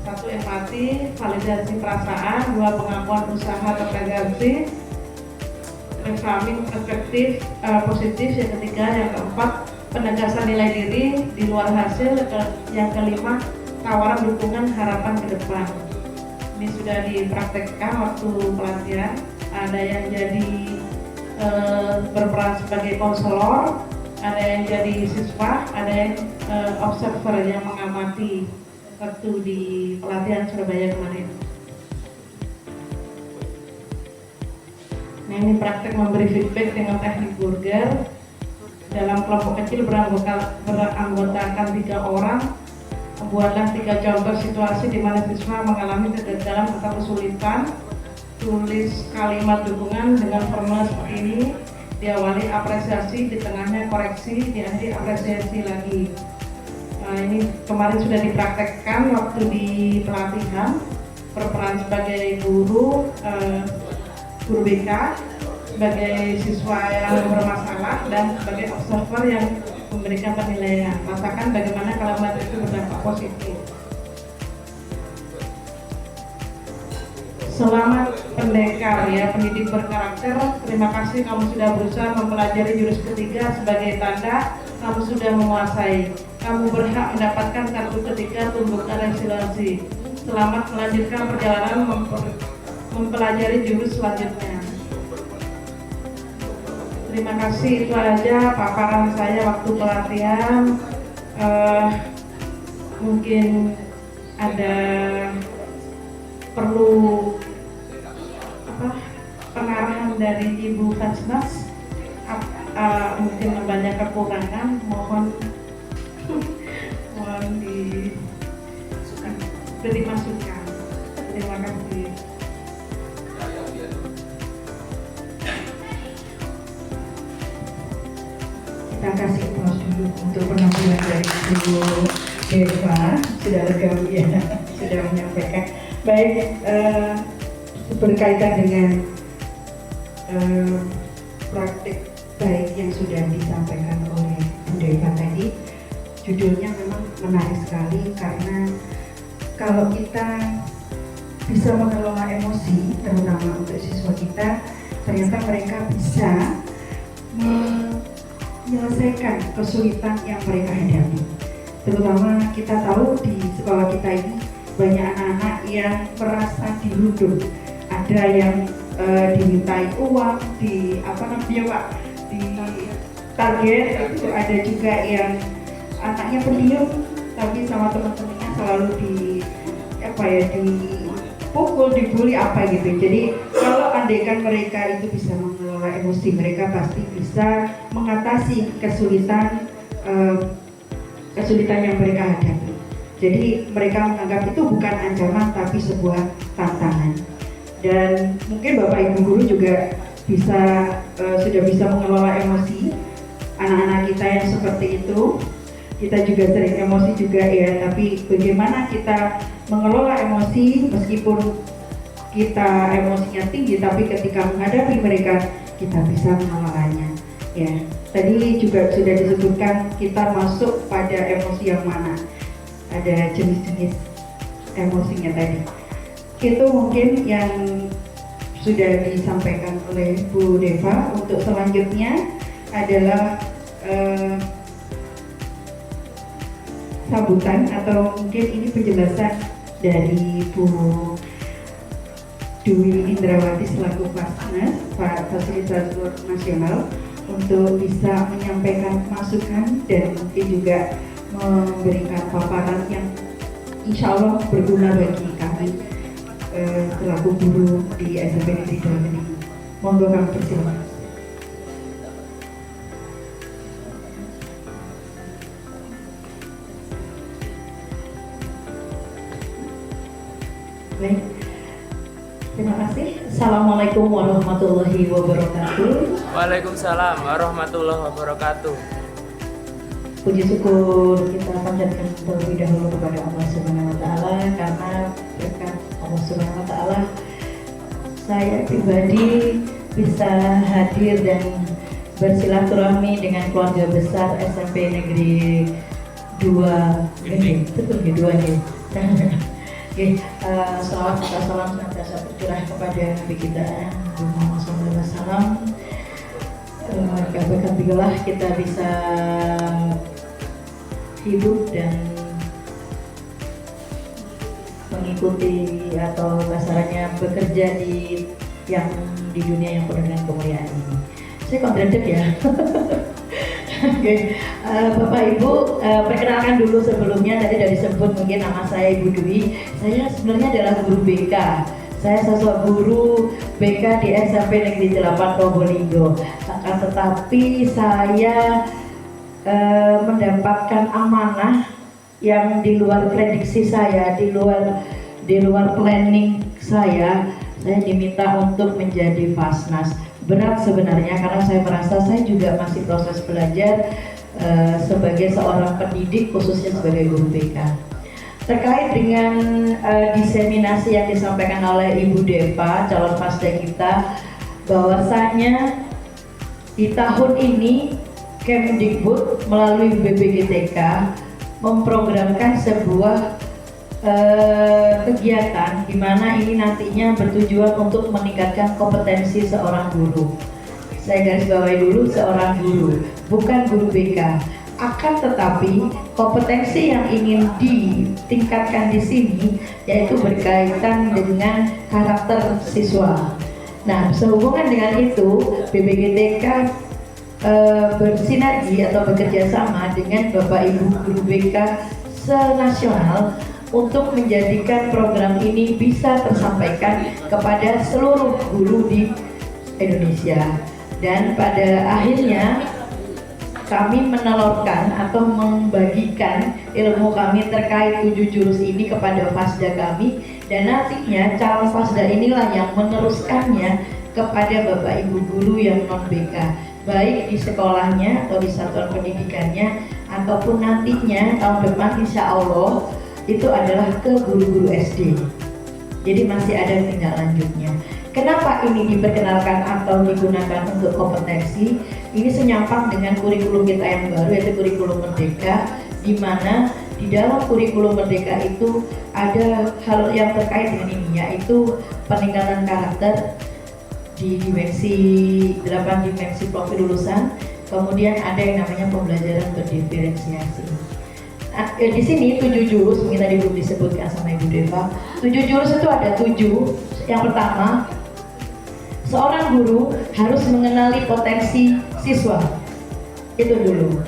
1. Empati, validasi perasaan. 2. Pengakuan usaha atau prestasi, reframing perspektif positif. Yang ketiga, yang keempat, penegasan nilai diri di luar hasil. Yang kelima, tawaran dukungan harapan ke depan. Ini sudah dipraktekkan waktu pelatihan. Ada yang jadi berperan sebagai konselor, ada yang jadi siswa, ada yang observer yang mengamati waktu di pelatihan Surabaya kemarin. Nah, ini praktek memberi feedback dengan teknik burger. Dalam kelompok kecil beranggotakan 3 orang. Buatlah 3 contoh situasi di mana siswa mengalami kegagalan atau kesulitan. Tulis kalimat dukungan dengan formula seperti ini. Diawali apresiasi, di tengahnya koreksi, di akhir apresiasi lagi. Nah, ini kemarin sudah dipraktekkan waktu di pelatihan. Berperan sebagai guru BK, sebagai siswa yang bermasalah, dan sebagai observer yang memberikan penilaian. Rasakan bagaimana kalimat itu berdampak positif. Selamat pendekar ya, pendidik berkarakter. Terima kasih kamu sudah berusaha mempelajari jurus ketiga sebagai tanda kamu sudah menguasai. Kamu berhak mendapatkan kartu ketiga tumbukan resiliensi. Selamat melanjutkan perjalanan mempelajari jurus selanjutnya. Terima kasih, itu aja paparan saya waktu pelatihan. Mungkin ada perlu dari Ibu Fasnas mungkin banyak kekurangan, mohon diberi masukan. Terima kasih. Kita kasih aplaus dulu untuk penampilan dari Ibu Deva. Sudah lega ya, sudah menyampaikan. Baik, berkaitan dengan praktik baik yang sudah disampaikan oleh Bu Deva tadi, judulnya memang menarik sekali karena kalau kita bisa mengelola emosi, terutama untuk siswa kita, ternyata mereka bisa menyelesaikan kesulitan yang mereka hadapi. Terutama kita tahu di sekolah kita ini banyak anak-anak yang merasa dirundung, ada yang dimintai uang, di target, itu ada juga yang anaknya pendiam tapi sama teman-temannya selalu dipukul, dibully apa gitu. Jadi kalau andaikan mereka itu bisa mengelola emosi, mereka pasti bisa mengatasi kesulitan yang mereka hadapi. Jadi mereka menganggap itu bukan ancaman tapi sebuah tantangan. Dan mungkin Bapak Ibu guru juga sudah bisa mengelola emosi anak-anak kita yang seperti itu. Kita juga sering emosi juga ya, tapi bagaimana kita mengelola emosi meskipun kita emosinya tinggi, tapi ketika menghadapi mereka kita bisa mengelolanya. Ya, tadi juga sudah disebutkan kita masuk pada emosi yang mana, ada jenis-jenis emosinya tadi. Itu mungkin yang sudah disampaikan oleh Bu Deva. Untuk selanjutnya adalah sambutan atau mungkin ini penjelasan dari Bu Dwi Indrawati selaku Fasnas, Pak Fasilitator Nasional, untuk bisa menyampaikan masukan dan mungkin juga memberikan paparan yang insya Allah berguna bagi kami selaku guru di SMP Negeri 2 Gening. Monggo kami persilakan. Baik, terima kasih. Assalamualaikum warahmatullahi wabarakatuh. Waalaikumsalam warahmatullahi wabarakatuh. Puji syukur kita panjatkan terlebih dahulu kepada Allah Subhanahu wa Ta'ala, karena berkat Allah Subhanahu wa Ta'ala saya pribadi bisa hadir dan bersilaturahmi dengan keluarga besar SMP Negeri 2 Gening. Betul ya, 2 nih. Oke, salawat serta salam senantiasa tercurah kepada Nabi kita Muhammad SAW. Alhamdulillah kita bisa hidup dan mengikuti atau kasarnya bekerja di dunia yang penuh dengan kemuliaan ini. Saya kok berdek ya. Oke, Bapak Ibu, perkenalkan dulu sebelumnya, tadi sudah disebut mungkin nama saya Ibu Dwi. Saya sebenarnya adalah guru BK. Saya sosok guru BK di SMP Negeri 8 Probolinggo. Akan tetapi saya mendapatkan amanah yang di luar prediksi saya, di luar planning saya diminta untuk menjadi Fasnas. Berat sebenarnya karena saya merasa saya juga masih proses belajar sebagai seorang pendidik, khususnya sebagai guru BK. Terkait dengan diseminasi yang disampaikan oleh Ibu Deva, calon pasda kita, bahwasanya di tahun ini Kemdikbud melalui BPGTK memprogramkan sebuah kegiatan di mana ini nantinya bertujuan untuk meningkatkan kompetensi seorang guru. Saya garis bawahi dulu, seorang guru, bukan guru BK. Akan tetapi kompetensi yang ingin ditingkatkan di sini yaitu berkaitan dengan karakter siswa. Nah, sehubungan dengan itu BPGTK bersinergi atau bekerja sama dengan Bapak Ibu guru BK senasional untuk menjadikan program ini bisa tersampaikan kepada seluruh guru di Indonesia. Dan pada akhirnya kami menelurkan atau membagikan ilmu kami terkait 7 jurus ini kepada Fasda kami, dan nantinya calon Fasda inilah yang meneruskannya kepada Bapak Ibu guru yang non BK, baik di sekolahnya atau di satuan pendidikannya, ataupun nantinya tahun depan insya Allah itu adalah ke guru-guru SD. Jadi masih ada tindak lanjutnya. Kenapa ini diperkenalkan atau digunakan untuk kompetensi? Ini senyampang dengan kurikulum kita yang baru, yaitu kurikulum Merdeka, di mana di dalam kurikulum Merdeka itu ada hal yang terkait dengan ini, yaitu peningkatan karakter di dimensi 8 dimensi profil lulusan. Kemudian ada yang namanya pembelajaran berdiferensiasi. Nah, di sini 7 jurus, mungkin tadi belum disebutkan sama Ibu Deva. 7 jurus itu ada 7. Yang pertama, seorang guru harus mengenali potensi siswa. Itu dulu.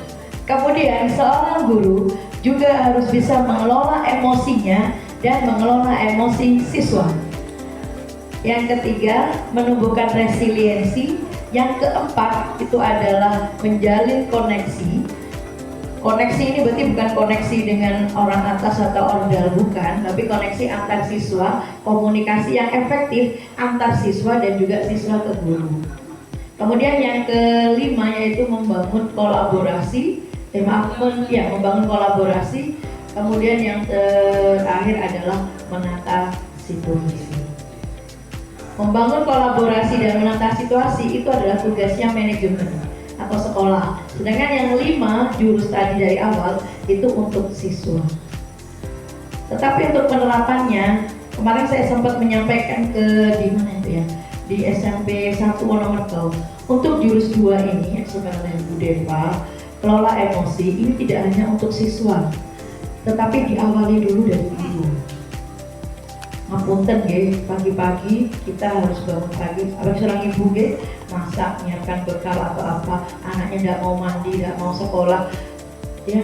Kemudian seorang guru juga harus bisa mengelola emosinya dan mengelola emosi siswa. Yang ketiga, menumbuhkan resiliensi. Yang keempat, itu adalah menjalin koneksi. Koneksi ini berarti bukan koneksi dengan orang atas atau ordal, bukan, tapi koneksi antar siswa, komunikasi yang efektif antar siswa dan juga siswa ke guru. Kemudian yang kelima yaitu membangun kolaborasi, membangun kolaborasi. Kemudian yang terakhir adalah menata situasi. Membangun kolaborasi dan menata situasi itu adalah tugasnya manajemen atau sekolah. Sedangkan yang 5 jurus tadi dari awal itu untuk siswa. Tetapi untuk penerapannya, kemarin saya sempat menyampaikan di mana itu ya, di SMP 1 Wonomerto. Untuk jurus 2 ini, sebenarnya Bu Deva, kelola emosi, ini tidak hanya untuk siswa, tetapi diawali dulu dari guru. Ngapunten nggih, pagi-pagi kita harus bangun pagi, habis seorang ibu nggih masak, menyiapkan bekal atau apa, anaknya tidak mau mandi, tidak mau sekolah, ya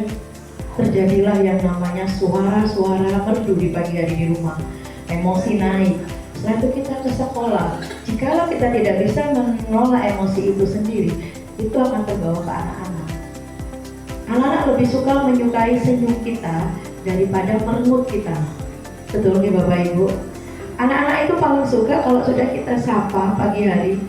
terjadilah yang namanya suara-suara merdu di pagi hari di rumah, emosi naik. Setelah itu kita ke sekolah, jikalau kita tidak bisa mengelola emosi itu sendiri, itu akan terbawa ke anak-anak. Anak-anak lebih suka menyukai senyum kita daripada merengut kita. Betul nih Bapak Ibu. Anak-anak itu paling suka kalau sudah kita sapa pagi hari.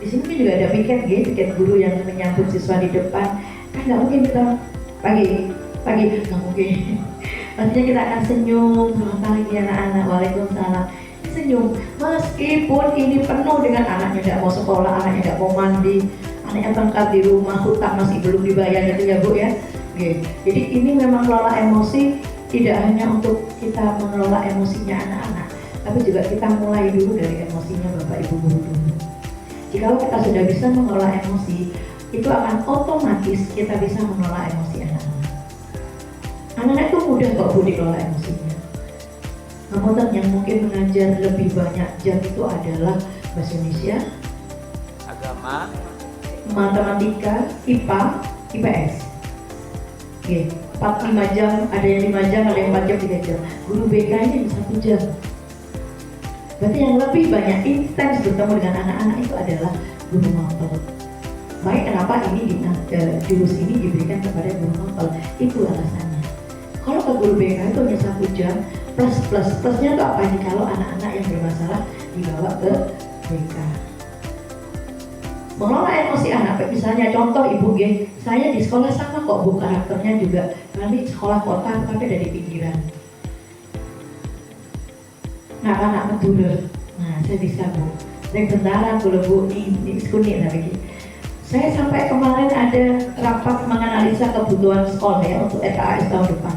Di sini juga ada piket guru yang menyambut siswa di depan. Kan nggak mungkin kita pagi nggak mungkin. Pastinya kita akan senyum, selamat pagi anak-anak, waalaikumsalam. Senyum, meskipun ini penuh dengan anaknya tidak mau sekolah, anaknya tidak mau mandi, anaknya bengkak di rumah, hutang masih belum dibayar gitu ya Bu ya. Oke. Jadi ini memang kelola emosi. Tidak hanya untuk kita mengelola emosinya anak-anak, tapi juga kita mulai dulu dari emosinya Bapak Ibu guru dulu. Jika kita sudah bisa mengelola emosi, itu akan otomatis kita bisa mengelola emosi anak-anak. Anak-anak itu mudah kok Bu dikelola emosinya. Namun yang mungkin mengajar lebih banyak jam itu adalah bahasa Indonesia, agama, matematika, IPA, IPS. Oke. 4-5 jam, ada yang 5 jam, ada yang 4 jam, 3 jam. Guru BK ini 1 jam. Berarti yang lebih banyak intens bertemu dengan anak-anak itu adalah guru mapel. Baik, kenapa ini jurus ini diberikan kepada guru mapel? Itu alasannya. Kalau ke guru BK itu hanya 1 jam, plusnya itu apa nih? Kalau anak-anak yang bermasalah dibawa ke BK. Mengelola emosi anak, misalnya contoh Ibu G, saya di sekolah sama kok Bu, karakternya juga nanti sekolah kota tapi dari pinggiran. Nah, anak Madura, nah saya bisa Bu, saya bentaran kalau Bu, ini kuning lagi. Saya sampai kemarin ada rapat menganalisa kebutuhan sekolah ya untuk RKAS tahun depan.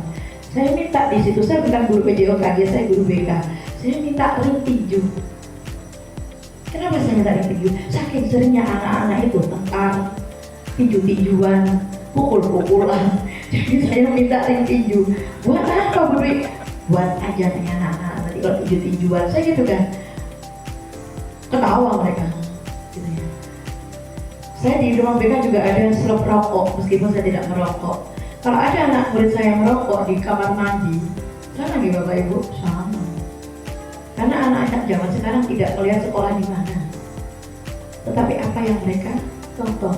Saya minta di situ, saya bukan guru PJOKG, saya guru BK, saya minta ring tinju. Kenapa saya minta tinju? Saking seringnya anak-anak itu tentang tinju-tinjuan, pukul-pukulan. Jadi saya minta tinju. Buat apa Bu? Buat aja dengan anak-anak nanti kalau tinju-tinjuan. Saya gitu kan. Ketawa mereka. Gitu ya. Saya di ruang BK juga ada slop rokok, meskipun saya tidak merokok. Kalau ada anak murid saya yang merokok di kamar mandi, saya lagi Bapak Ibu sama. Karena anak-anak zaman sekarang tidak melihat sekolah di mana. tetapi apa yang mereka tonton.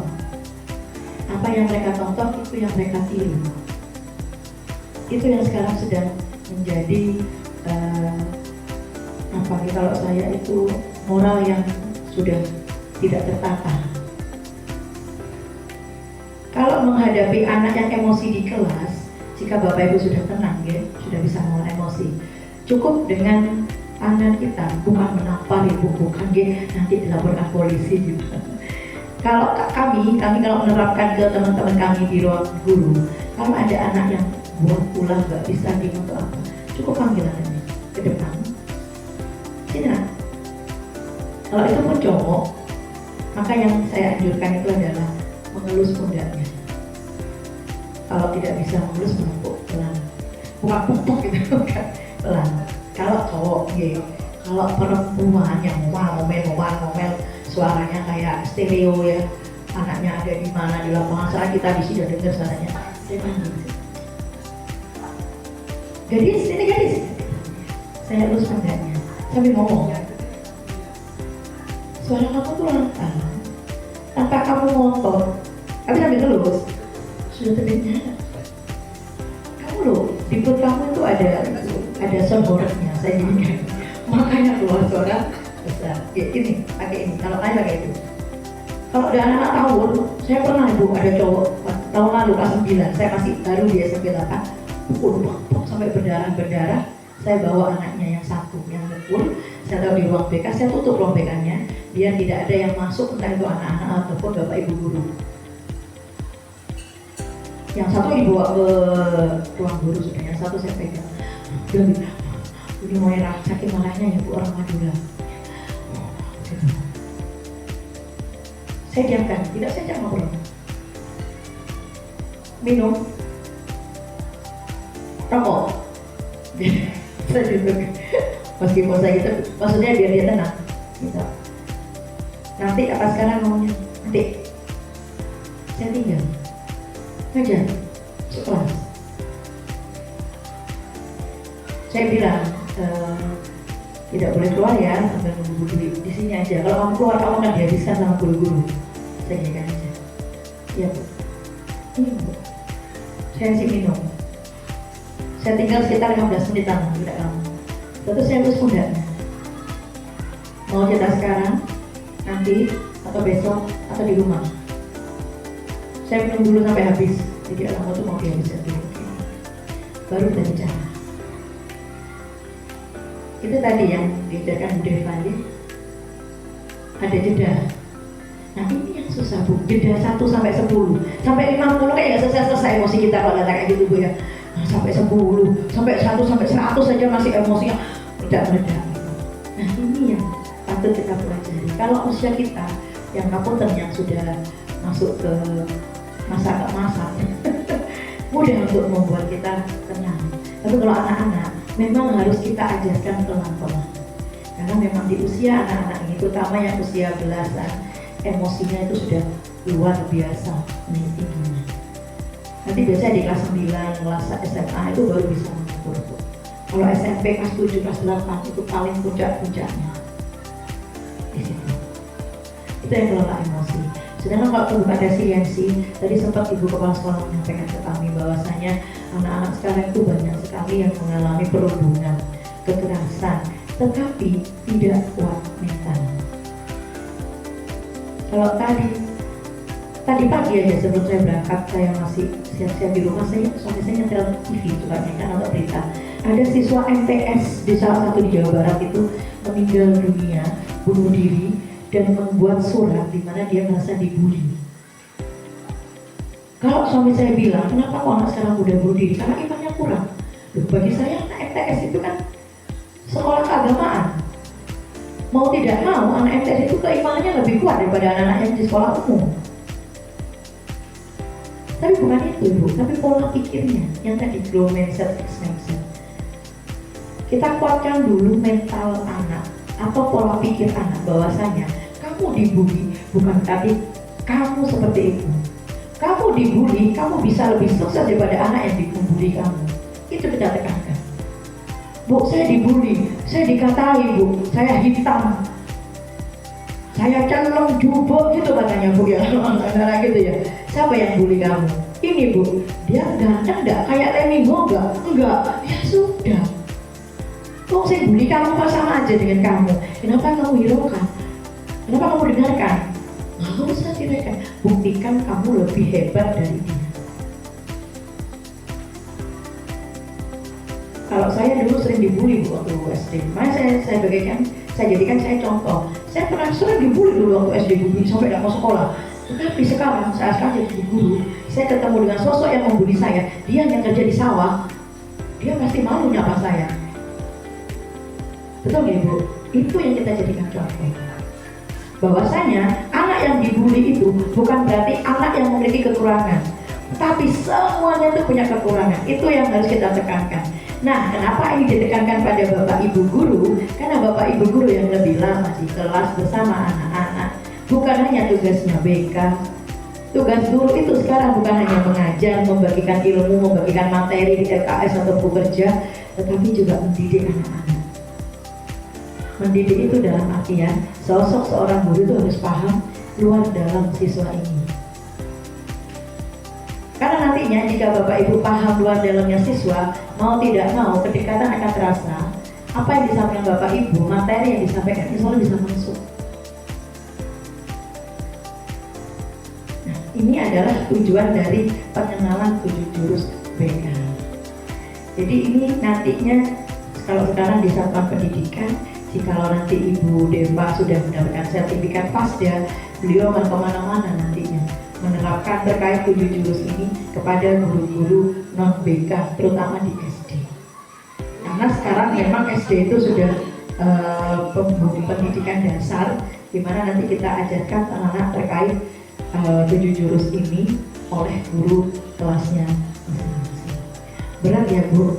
Apa yang mereka tonton itu yang mereka tiru. Itu yang sekarang sedang menjadi kalau saya itu moral yang sudah tidak tertata. Kalau menghadapi anak yang emosi di kelas, jika Bapak Ibu sudah tenang ya, sudah bisa mengelola emosi, cukup dengan tangan kita, bukan menampar ibu, bukan ya, nanti dilaporkan polisi juga. Kalau kami kalau menerapkan ke teman-teman kami di ruang guru, kalau ada anak yang buat pulang nggak bisa bingung untuk apa, cukup panggil anaknya ke depan. Tidak. Kalau itu pun cowok, maka yang saya anjurkan itu adalah mengelus pundaknya. Kalau tidak bisa mengelus, menepuk pelan, bukan pupuk gitu kan, pelan. Kalau cowok, ya. Kalau perempuan yang ngomel, suaranya kayak stereo ya, anaknya ada di mana di lapangan, saat kita di sini dengar suaranya, saya panggil. Gadis, ini gadis. Saya elus pundaknya, sambil ngomong. Suara kamu tuh lantang, tanpa kamu ngotot, tapi sambil ngelus. Sudah terdengar. Kamu loh, di perut kamu itu ada sonornya, saya jadikan. Makanya keluar suara besar. Ya ini, pakai ini. Kalau lain pakai itu. Kalau ada anak-anak tahun, saya pernah ibu ada cowok tahun lalu kelas 9, saya masih baru di SMP 8, pukul sampai berdarah. Saya bawa anaknya yang satu yang pukul, saya taruh di ruang BK, saya tutup ruang BK-nya biar tidak ada yang masuk, entah itu anak-anak ataupun bapak ibu guru. Yang satu dibawa ke ruang guru sudah, yang satu saya pegang. Ini mau sakit malahnya ya bu, orang Madura. Saya diamkan, tidak saya ajak ngobrol. Minum, rokok. Saya duduk, meskipun saya gitu, maksudnya biar dia tenang. Gitu. Nanti apa sekarang ngomongnya? Nanti saya tinggal, ngajar, sekelas. Saya bilang, tidak boleh keluar ya, sambil nunggu di sini aja. Kalau kamu keluar, kamu akan dihabiskan sama guru-guru. Saya jadikan aja. Iya bu. Ini bu. Saya kasih minum. Saya tinggal sekitar 15 menitan, tidak lama. Lalu saya terus pundaknya. Mau kita sekarang, nanti, atau besok, atau di rumah. Saya minum dulu sampai habis. Jadi lama tuh mau dihabiskan dulu. Baru kita bicara. Itu tadi yang diajarkan Bu Deva, ada jeda. Nah ini yang susah bu, jeda 1 sampai 10, sampai 50 kayak nggak selesai emosi kita kalau kayak gitu bu ya. Nah, sampai 10, sampai 1 sampai 100 saja masih emosinya meledak-meledak. Nah ini yang patut kita pelajari. Kalau usia kita yang kapunten yang sudah masuk ke masa keemasan, mudah untuk membuat kita tenang. Tapi kalau anak-anak memang harus kita ajarkan pelan-pelan, karena memang di usia anak-anak ini, terutama yang usia belasan, emosinya itu sudah luar biasa tingginya. Nanti biasanya di kelas 9, kelas SMA itu baru bisa mengatur. Kalau SMP kelas 7, kelas 8 itu paling puncak-puncaknya di situ. Itu yang kelola emosi. Sedangkan kalau pembukaan resiliensi, tadi sempat Ibu Kepala Sekolah menyampaikan ke kami bahwasanya anak-anak sekarang itu banyak sekali yang mengalami perundungan, kekerasan, tetapi tidak kuat mental. Kalau tadi pagi aja sebelum saya berangkat, saya masih siap-siap di rumah, suami saya nyetel TV sukanya kan atau berita. Ada siswa MTS di salah satu di Jawa Barat itu meninggal dunia, bunuh diri, dan membuat surat di mana dia merasa dibully. Kalau suami saya bilang, kenapa kok anak sekarang udah bunuh diri? Karena imannya kurang. Loh, bagi saya anak MTS itu kan sekolah keagamaan. Mau tidak mau, anak MTS itu keimanannya lebih kuat daripada anak-anak yang di sekolah umum. Tapi bukan itu Bu, tapi pola pikirnya yang tadi grow mindset, fix mindset. Kita kuatkan dulu mental anak atau pola pikir anak bahwasanya kamu dibully bukan berarti kamu seperti itu. Kamu dibully, kamu bisa lebih sukses daripada anak yang dibully kamu. Itu kita tekankan. Bu, saya dibully, saya dikatai Bu, saya hitam, saya celeng jubok gitu katanya Bu ya. Antara gitu ya. Siapa yang bully kamu? Ini Bu, dia ganteng enggak? Kayak Lemingo enggak? Enggak. Ya sudah. Kok saya bully kamu kok sama aja dengan kamu? Kenapa kamu hiraukan? Kenapa kamu dengarkan? Nggak usah dengarkan. Buktikan kamu lebih hebat dari dia. Kalau saya dulu sering dibully Bu waktu SD, makanya saya jadikan saya contoh. Saya pernah sering dibully dulu waktu SD Bu, sampai nggak mau sekolah. Tetapi sekarang saat saya jadi guru, saya ketemu dengan sosok yang membuli saya. Dia yang kerja di sawah, dia pasti malu nyapa saya. Betul nggak Bu? Itu yang kita jadikan contoh. Bahwasanya anak yang dibully itu bukan berarti anak yang memiliki kekurangan, tapi semuanya itu punya kekurangan. Itu yang harus kita tekankan. Nah, kenapa ini ditekankan pada Bapak Ibu Guru? Karena Bapak Ibu Guru yang lebih lama di kelas bersama anak-anak, bukan hanya tugasnya BK. Tugas guru itu sekarang bukan hanya mengajar, membagikan ilmu, membagikan materi di LKS atau bekerja, tetapi juga mendidik anak-anak. Mendidik itu dalam artian sosok seorang guru itu harus paham luar dalam siswa ini. Karena nantinya jika Bapak Ibu paham luar dalamnya siswa, mau tidak mau kedekatan akan terasa. Apa yang disampaikan Bapak Ibu, materi yang disampaikan siswa bisa masuk. Nah, ini adalah tujuan dari pengenalan 7 jurus BK. Jadi ini nantinya kalau sekarang di satuan pendidikan, jikalau nanti Ibu Deva sudah mendapatkan sertifikat PASDA, beliau akan kemana-mana nantinya menerapkan terkait 7 jurus ini kepada guru-guru non-BK, terutama di SD. Karena sekarang memang SD itu sudah pendidikan dasar, di mana nanti kita ajarkan anak-anak terkait 7 jurus ini oleh guru kelasnya masing-masing. Berat ya Bu?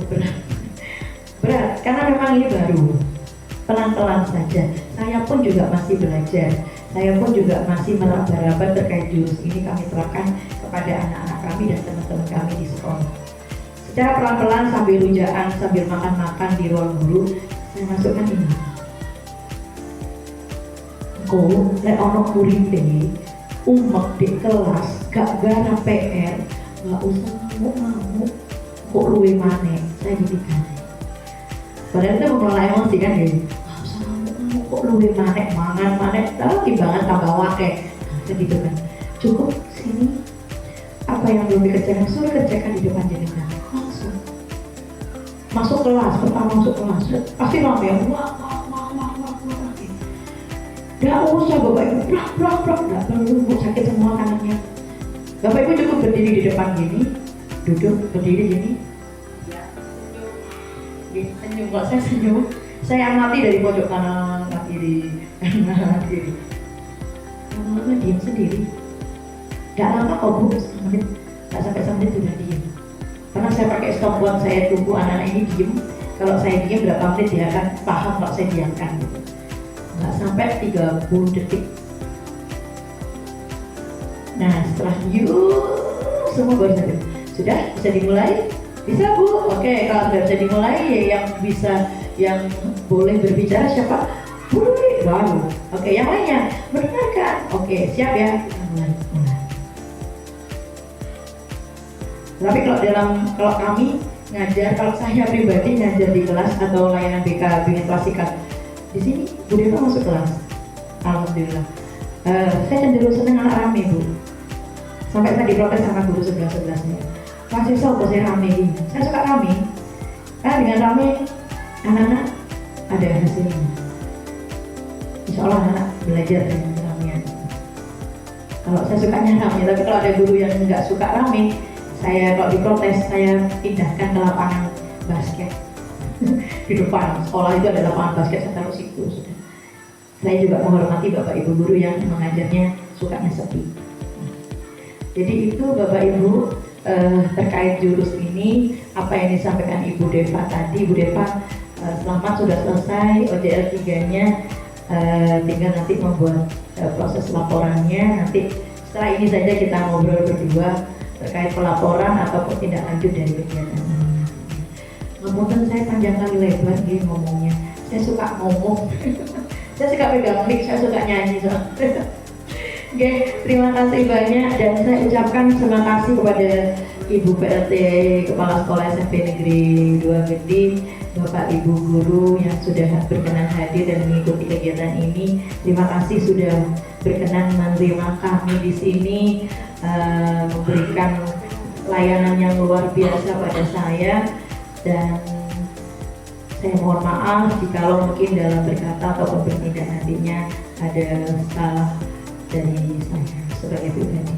Berat, karena memang ini baru. Pelan-pelan saja. Saya pun juga masih belajar. Saya pun juga masih meraba-raba terkait jurus ini kami terapkan kepada anak-anak kami dan teman-teman kami di sekolah. Secara pelan-pelan sambil rujaan, sambil makan-makan di ruang guru, saya masukkan ini. Kok lek ono kuripe umek di kelas gak gara PR, gak usah ngamuk-ngamuk. Kok luwe maneh, saya didikan. Padahal itu mengelola emosi kan ya. Kok luwe manek, mangan manek, timbangan tambah wake, gitu kan. Cukup sini, apa yang belum dikerjakan, suruh kerjakan di depan jenengan, langsung. Masuk kelas, pertama masuk kelas, pasti rame ya, wah. Gak usah Bapak Ibu, brak, gak perlu, Bu, sakit semua tangannya. Bapak Ibu cukup berdiri di depan gini, duduk, berdiri gini. Senyum, kok saya senyum. Saya amati dari pojok kanan kiri, kanan kiri. Lama-lama diam sendiri. Gak lama kok Bu, semenit, gak sampai semenit sudah diam. Karena saya pakai stopwatch, saya tunggu anak-anak ini diam. Kalau saya diam berapa menit dia akan paham kalau saya diamkan. Gitu. Gak sampai 30 detik. Nah setelah semua baru sadar. Sudah bisa dimulai? Bisa Bu? Oke, kalau sudah bisa dimulai ya yang boleh berbicara siapa? Boleh, baru. Oke, yang lainnya mendengarkan. Oke, siap ya? Mulai. Tapi kalau kami ngajar, kalau saya pribadi ngajar di kelas atau layanan BK Bingan Klasikal, di sini Bu Deva masuk kelas. Alhamdulillah. Saya cenderung senang anak rame Bu. Sampai saya diprotes sama guru sebelah-sebelahnya. Masih kok saya rame ini. Saya suka rame. Karena dengan rame anak-anak ada hasilnya. Insya Allah anak belajar dengan rame. Kalau saya sukanya rame, tapi kalau ada guru yang nggak suka rame, saya kalau diprotes saya pindahkan ke lapangan basket. Di depan sekolah itu ada lapangan basket, saya taruh situ. Sudah. Saya juga menghormati Bapak Ibu guru yang mengajarnya sukanya sepi. Jadi itu Bapak Ibu terkait jurus ini, apa yang disampaikan Ibu Deva tadi. Ibu Deva selamat sudah selesai OJL 3-nya, tinggal nanti membuat proses laporannya. Nanti setelah ini saja kita ngobrol berdua terkait pelaporan atau tindak lanjut dari kegiatan ini. Ngomongin saya panjang kali lebar dia ngomongnya. Saya suka ngomong. Saya suka pegang mic, saya suka nyanyi soalnya. Oke, terima kasih banyak dan saya ucapkan terima kasih kepada Ibu PLT Kepala Sekolah SMP Negeri 2 Gending, Bapak Ibu guru yang sudah berkenan hadir dan mengikuti kegiatan ini. Terima kasih sudah berkenan menerima kami di sini, memberikan layanan yang luar biasa pada saya, dan saya mohon maaf jika mungkin dalam berkata ataupun bertindak nantinya ada salah dari saya sebagai pribadi.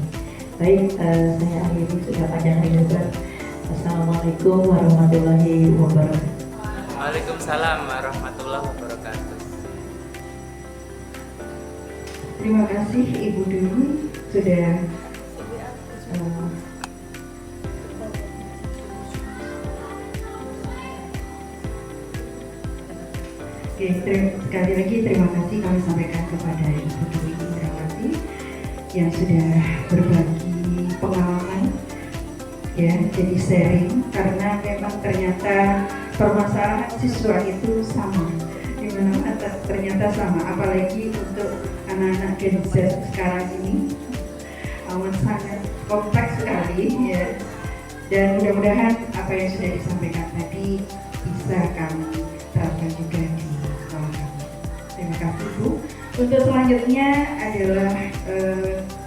Baik, saya akhiri sudah panjang lebar. Assalamualaikum warahmatullahi wabarakatuh. Waalaikumsalam warahmatullahi wabarakatuh. Terima kasih Ibu Dulu sudah Oke, sekali lagi terima kasih kami sampaikan kepada Ibu Dwi Indrawati yang sudah berbagi pengalaman, ya, jadi sharing, karena memang ternyata permasalahan siswa itu sama, dimana ternyata sama, apalagi untuk anak-anak Gen Z sekarang ini amat sangat kompleks sekali, ya. Dan mudah-mudahan apa yang sudah disampaikan tadi bisa kami terapkan juga di sekolah kami. Terima kasih Bu. Untuk selanjutnya adalah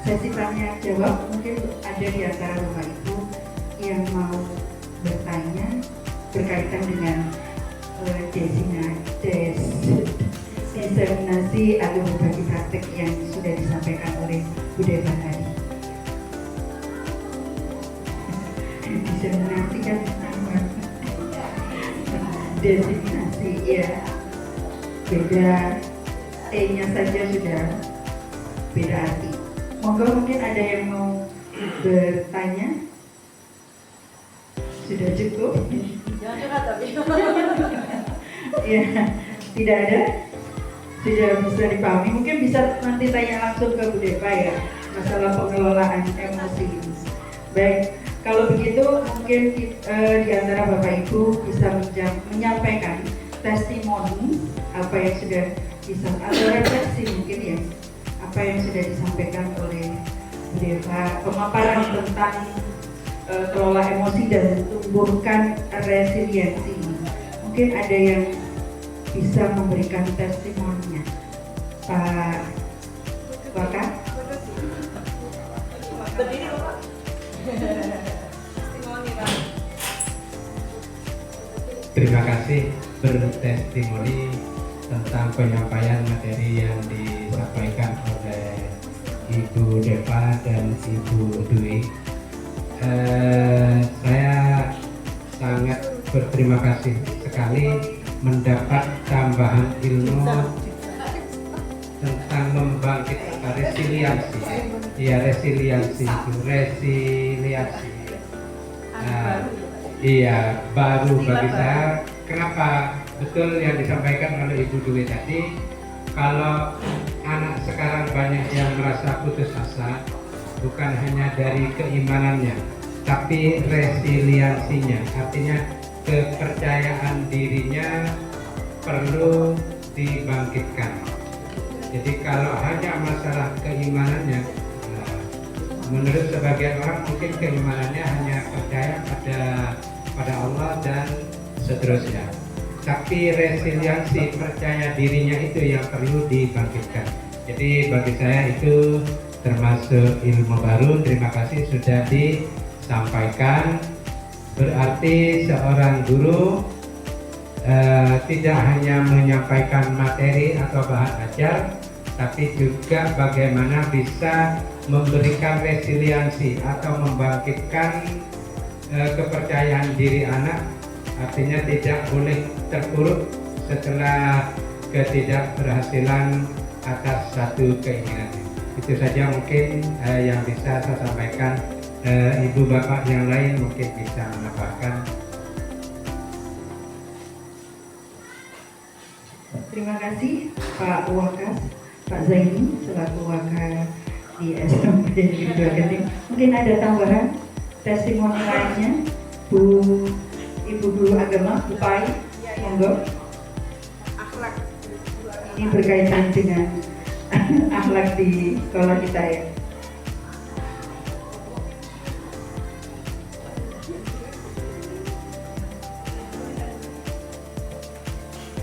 sesi tanya jawab. Mungkin ada di antara Bapak Ibu yang mau bertanya berkaitan dengan diseminasi atau berbagi praktek yang sudah disampaikan oleh Bu Deva tadi. Diseminasi kan desiminasi, ya, beda E-nya saja sudah beda arti. Monggo mungkin ada yang mau bertanya. Sudah cukup? Jangan curhat tapi. Ya, tidak ada. Sudah bisa dipahami. Mungkin bisa nanti tanya langsung ke Bu Deva, ya, masalah pengelolaan emosi. Baik, kalau begitu mungkin di antara Bapak Ibu bisa menyampaikan testimoni apa yang sudah atau refleksi mungkin, ya, apa yang sudah disampaikan oleh Bu Deva, pemaparan tentang kelola emosi dan tumbuhkan resiliensi. Mungkin ada yang bisa memberikan testimoninya, Pak Waka. Berdiri Bapak. Testimoni Pak. Terima kasih bertestimoni tentang penyampaian materi yang disampaikan oleh Ibu Deva dan Ibu Dwi. Saya sangat berterima kasih sekali mendapat tambahan ilmu tentang membangkitkan resiliensi. Ya, resiliensi itu resiliensi. Iya, baru bagi saya. Kenapa? Betul yang disampaikan oleh Ibu Dwi tadi, kalau anak sekarang banyak yang merasa putus asa, bukan hanya dari keimanannya, tapi resiliensinya, artinya kepercayaan dirinya perlu dibangkitkan. Jadi kalau hanya masalah keimanannya, menurut sebagian orang mungkin keimanannya hanya percaya pada Allah dan seterusnya. Tapi resiliensi, percaya dirinya itu yang perlu dibangkitkan. Jadi bagi saya itu termasuk ilmu baru. Terima kasih sudah disampaikan. Berarti seorang guru tidak hanya menyampaikan materi atau bahan ajar, tapi juga bagaimana bisa memberikan resiliensi atau membangkitkan kepercayaan diri anak. Artinya tidak boleh terpuruk setelah ketidakberhasilan atas satu keinginan. Itu saja mungkin yang bisa saya sampaikan. Ibu bapak yang lain mungkin bisa menambahkan. Terima kasih Pak Wakas, Pak Zaini selaku Waka di SMP Negeri 2 Gending. Mungkin ada tambahan testimoni lainnya, Ibu Guru Agama, Bu Pai, monggo. Akhlak Ini berkaitan dengan akhlak di sekolah kita ya.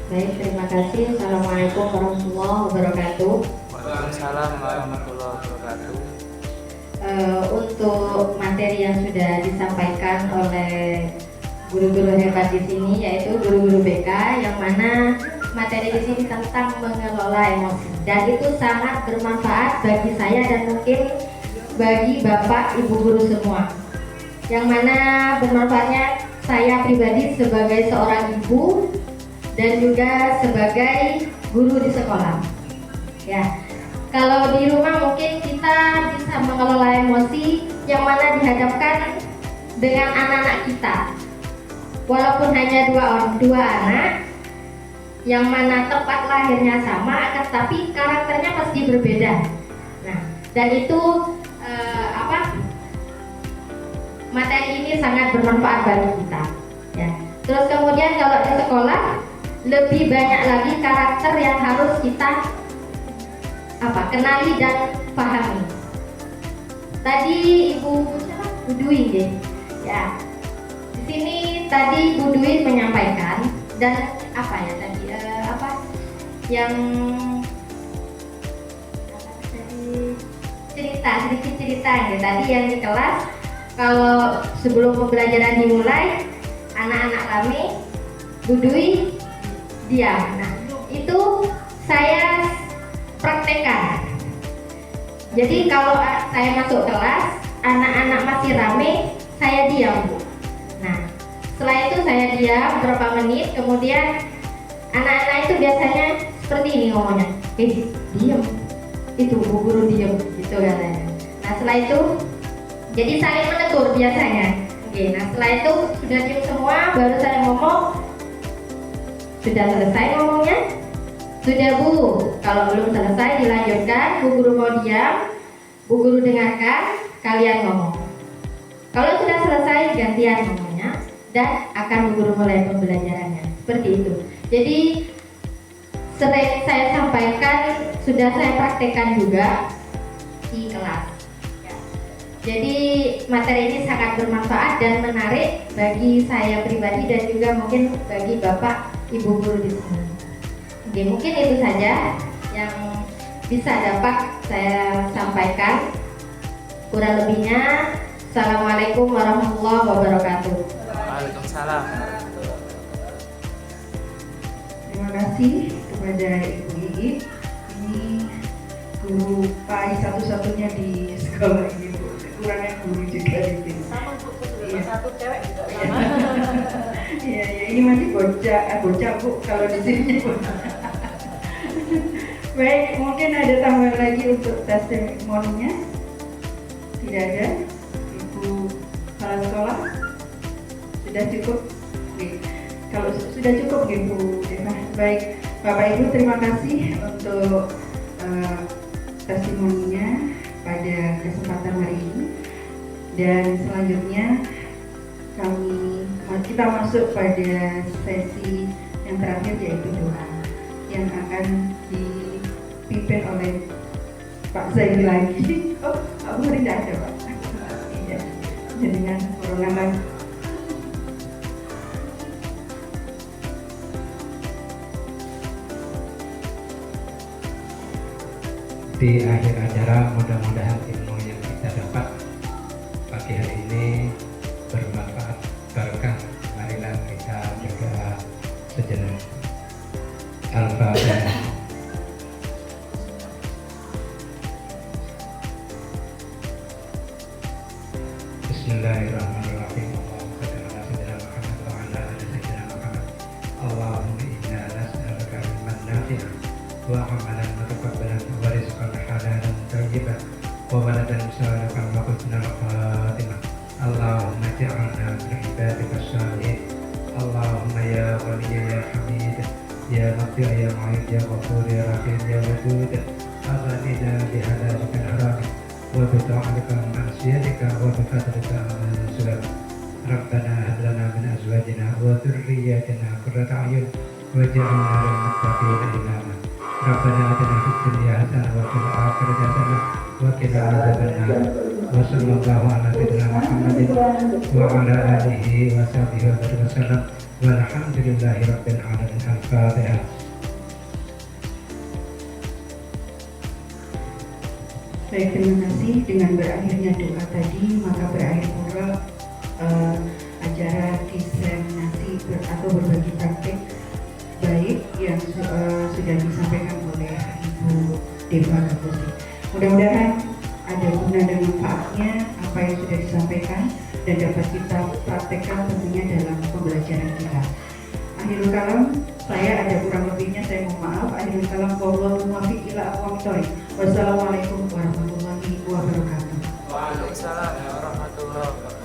Baik, terima kasih. Assalamualaikum warahmatullahi wabarakatuh. Waalaikumsalam warahmatullahi wabarakatuh. Untuk materi yang sudah disampaikan oleh guru-guru hebat di sini, yaitu guru-guru BK, yang mana materi di sini tentang mengelola emosi, dan itu sangat bermanfaat bagi saya dan mungkin bagi bapak ibu guru semua. Yang mana bermanfaatnya saya pribadi sebagai seorang ibu dan juga sebagai guru di sekolah. Ya, kalau di rumah mungkin kita bisa mengelola emosi yang mana dihadapkan dengan anak-anak kita. Walaupun hanya dua anak, yang mana tempat lahirnya sama, akan tapi karakternya pasti berbeda. Nah, dan itu materi ini sangat bermanfaat bagi kita. Ya. Terus kemudian kalau di sekolah lebih banyak lagi karakter yang harus kita kenali dan pahami. Tadi Ibu Dwi deh, ya. Di sini tadi Bu Dwi menyampaikan dan sedikit cerita ya. Tadi yang di kelas, kalau sebelum pembelajaran dimulai, anak-anak rame, Bu Dwi diam. Nah, itu saya praktekkan. Jadi kalau saya masuk kelas, anak-anak masih rame, saya diam, Bu. Nah, setelah itu saya diam beberapa menit, kemudian anak-anak itu biasanya seperti ini ngomongnya, diam, itu Bu Guru diam, gitu katanya. Nah, setelah itu jadi saling menegur biasanya. Oke, nah setelah itu sudah diam semua, baru saya ngomong. Sudah selesai ngomongnya? Sudah Bu, kalau belum selesai dilanjutkan. Bu Guru mau diam, Bu Guru dengarkan, kalian ngomong. Kalau sudah selesai gantian ngomongnya dan akan Bu Guru mulai pembelajarannya. Seperti itu. Jadi sering saya sampaikan, sudah saya praktekkan juga di kelas. Jadi materi ini sangat bermanfaat dan menarik bagi saya pribadi dan juga mungkin bagi Bapak Ibu Guru di sini. Oke, mungkin itu saja yang bisa dapat saya sampaikan. Kurang lebihnya, Assalamualaikum warahmatullahi wabarakatuh. Waalaikumsalam. Terima kasih kepada Ibu Ii. Ini guru PAI satu-satunya di sekolah ini, Bu. Kurangnya guru juga di sini. Sama Bu, cuma satu cewek juga sama. Iya, ini masih bocah Bu kalau di sini. Baik, mungkin ada tambahan lagi untuk testimoninya? Tidak ada? Ibu kepala sekolah? Sudah cukup? Oke. Kalau sudah cukup Bu Deva. Baik, Bapak Ibu terima kasih untuk testimoninya pada kesempatan hari ini. Dan selanjutnya kita masuk pada sesi yang terakhir, yaitu doa yang akan dipimpin oleh Pak Zaini lagi. Oh, Pak Muri tidak ada, Pak. Iya, dengan corona lagi. Di akhir acara, mudah-mudahan ilmu yang kita dapat pagi hari ini bermanfaat, berkah. Marilah kita jaga sejenak. Al-Fatihah. Bismillahirrahmanirrahim. Allahumma inna nas'aluka ilman nafi'an wa amalan mutaqabbalan wa rizqan halalan thayyiban wa waladan salihan wa husnal khatimah. Allahumma ja'alna min ibadika shalihin. Allahumma ya Ghani ya Hamid ya Nafi ya Mu'id ya Ghafur ya Rahim ya Wadud aghnina bihalalika al-haram wa bita'alika ma'asiyatika wa bifadlika al-sulam. Rabbana hab lana min azwajina wa dhurriyyatina qurrata a'yun واجعلنا للمتقين إماما ربنا آتنا في الدنيا حسنة وفي الآخرة حسنة وقنا عذاب النار وصلى الله على سيدنا محمد وعلى آله وصحبه وسلم والحمد لله رب العالمين. الفاتحة. Baik, terima kasih. Dengan berakhirnya doa tadi, maka berakhir pula acara diseminasi atau berbagi praktek baik yang sudah disampaikan oleh Ibu Deva Kapusi. Mudah-mudahan ada guna dan manfaatnya apa yang sudah disampaikan dan dapat kita praktekkan tentunya dalam pembelajaran kita. Akhirul kalam, saya ada kurang lebihnya, saya mohon maaf. Akhirul kalam, wallahu muwaffiq ila aqwamit thoriq. Wassalamualaikum warahmatullahi wabarakatuh. Waalaikumsalam warahmatullahi wabarakatuh.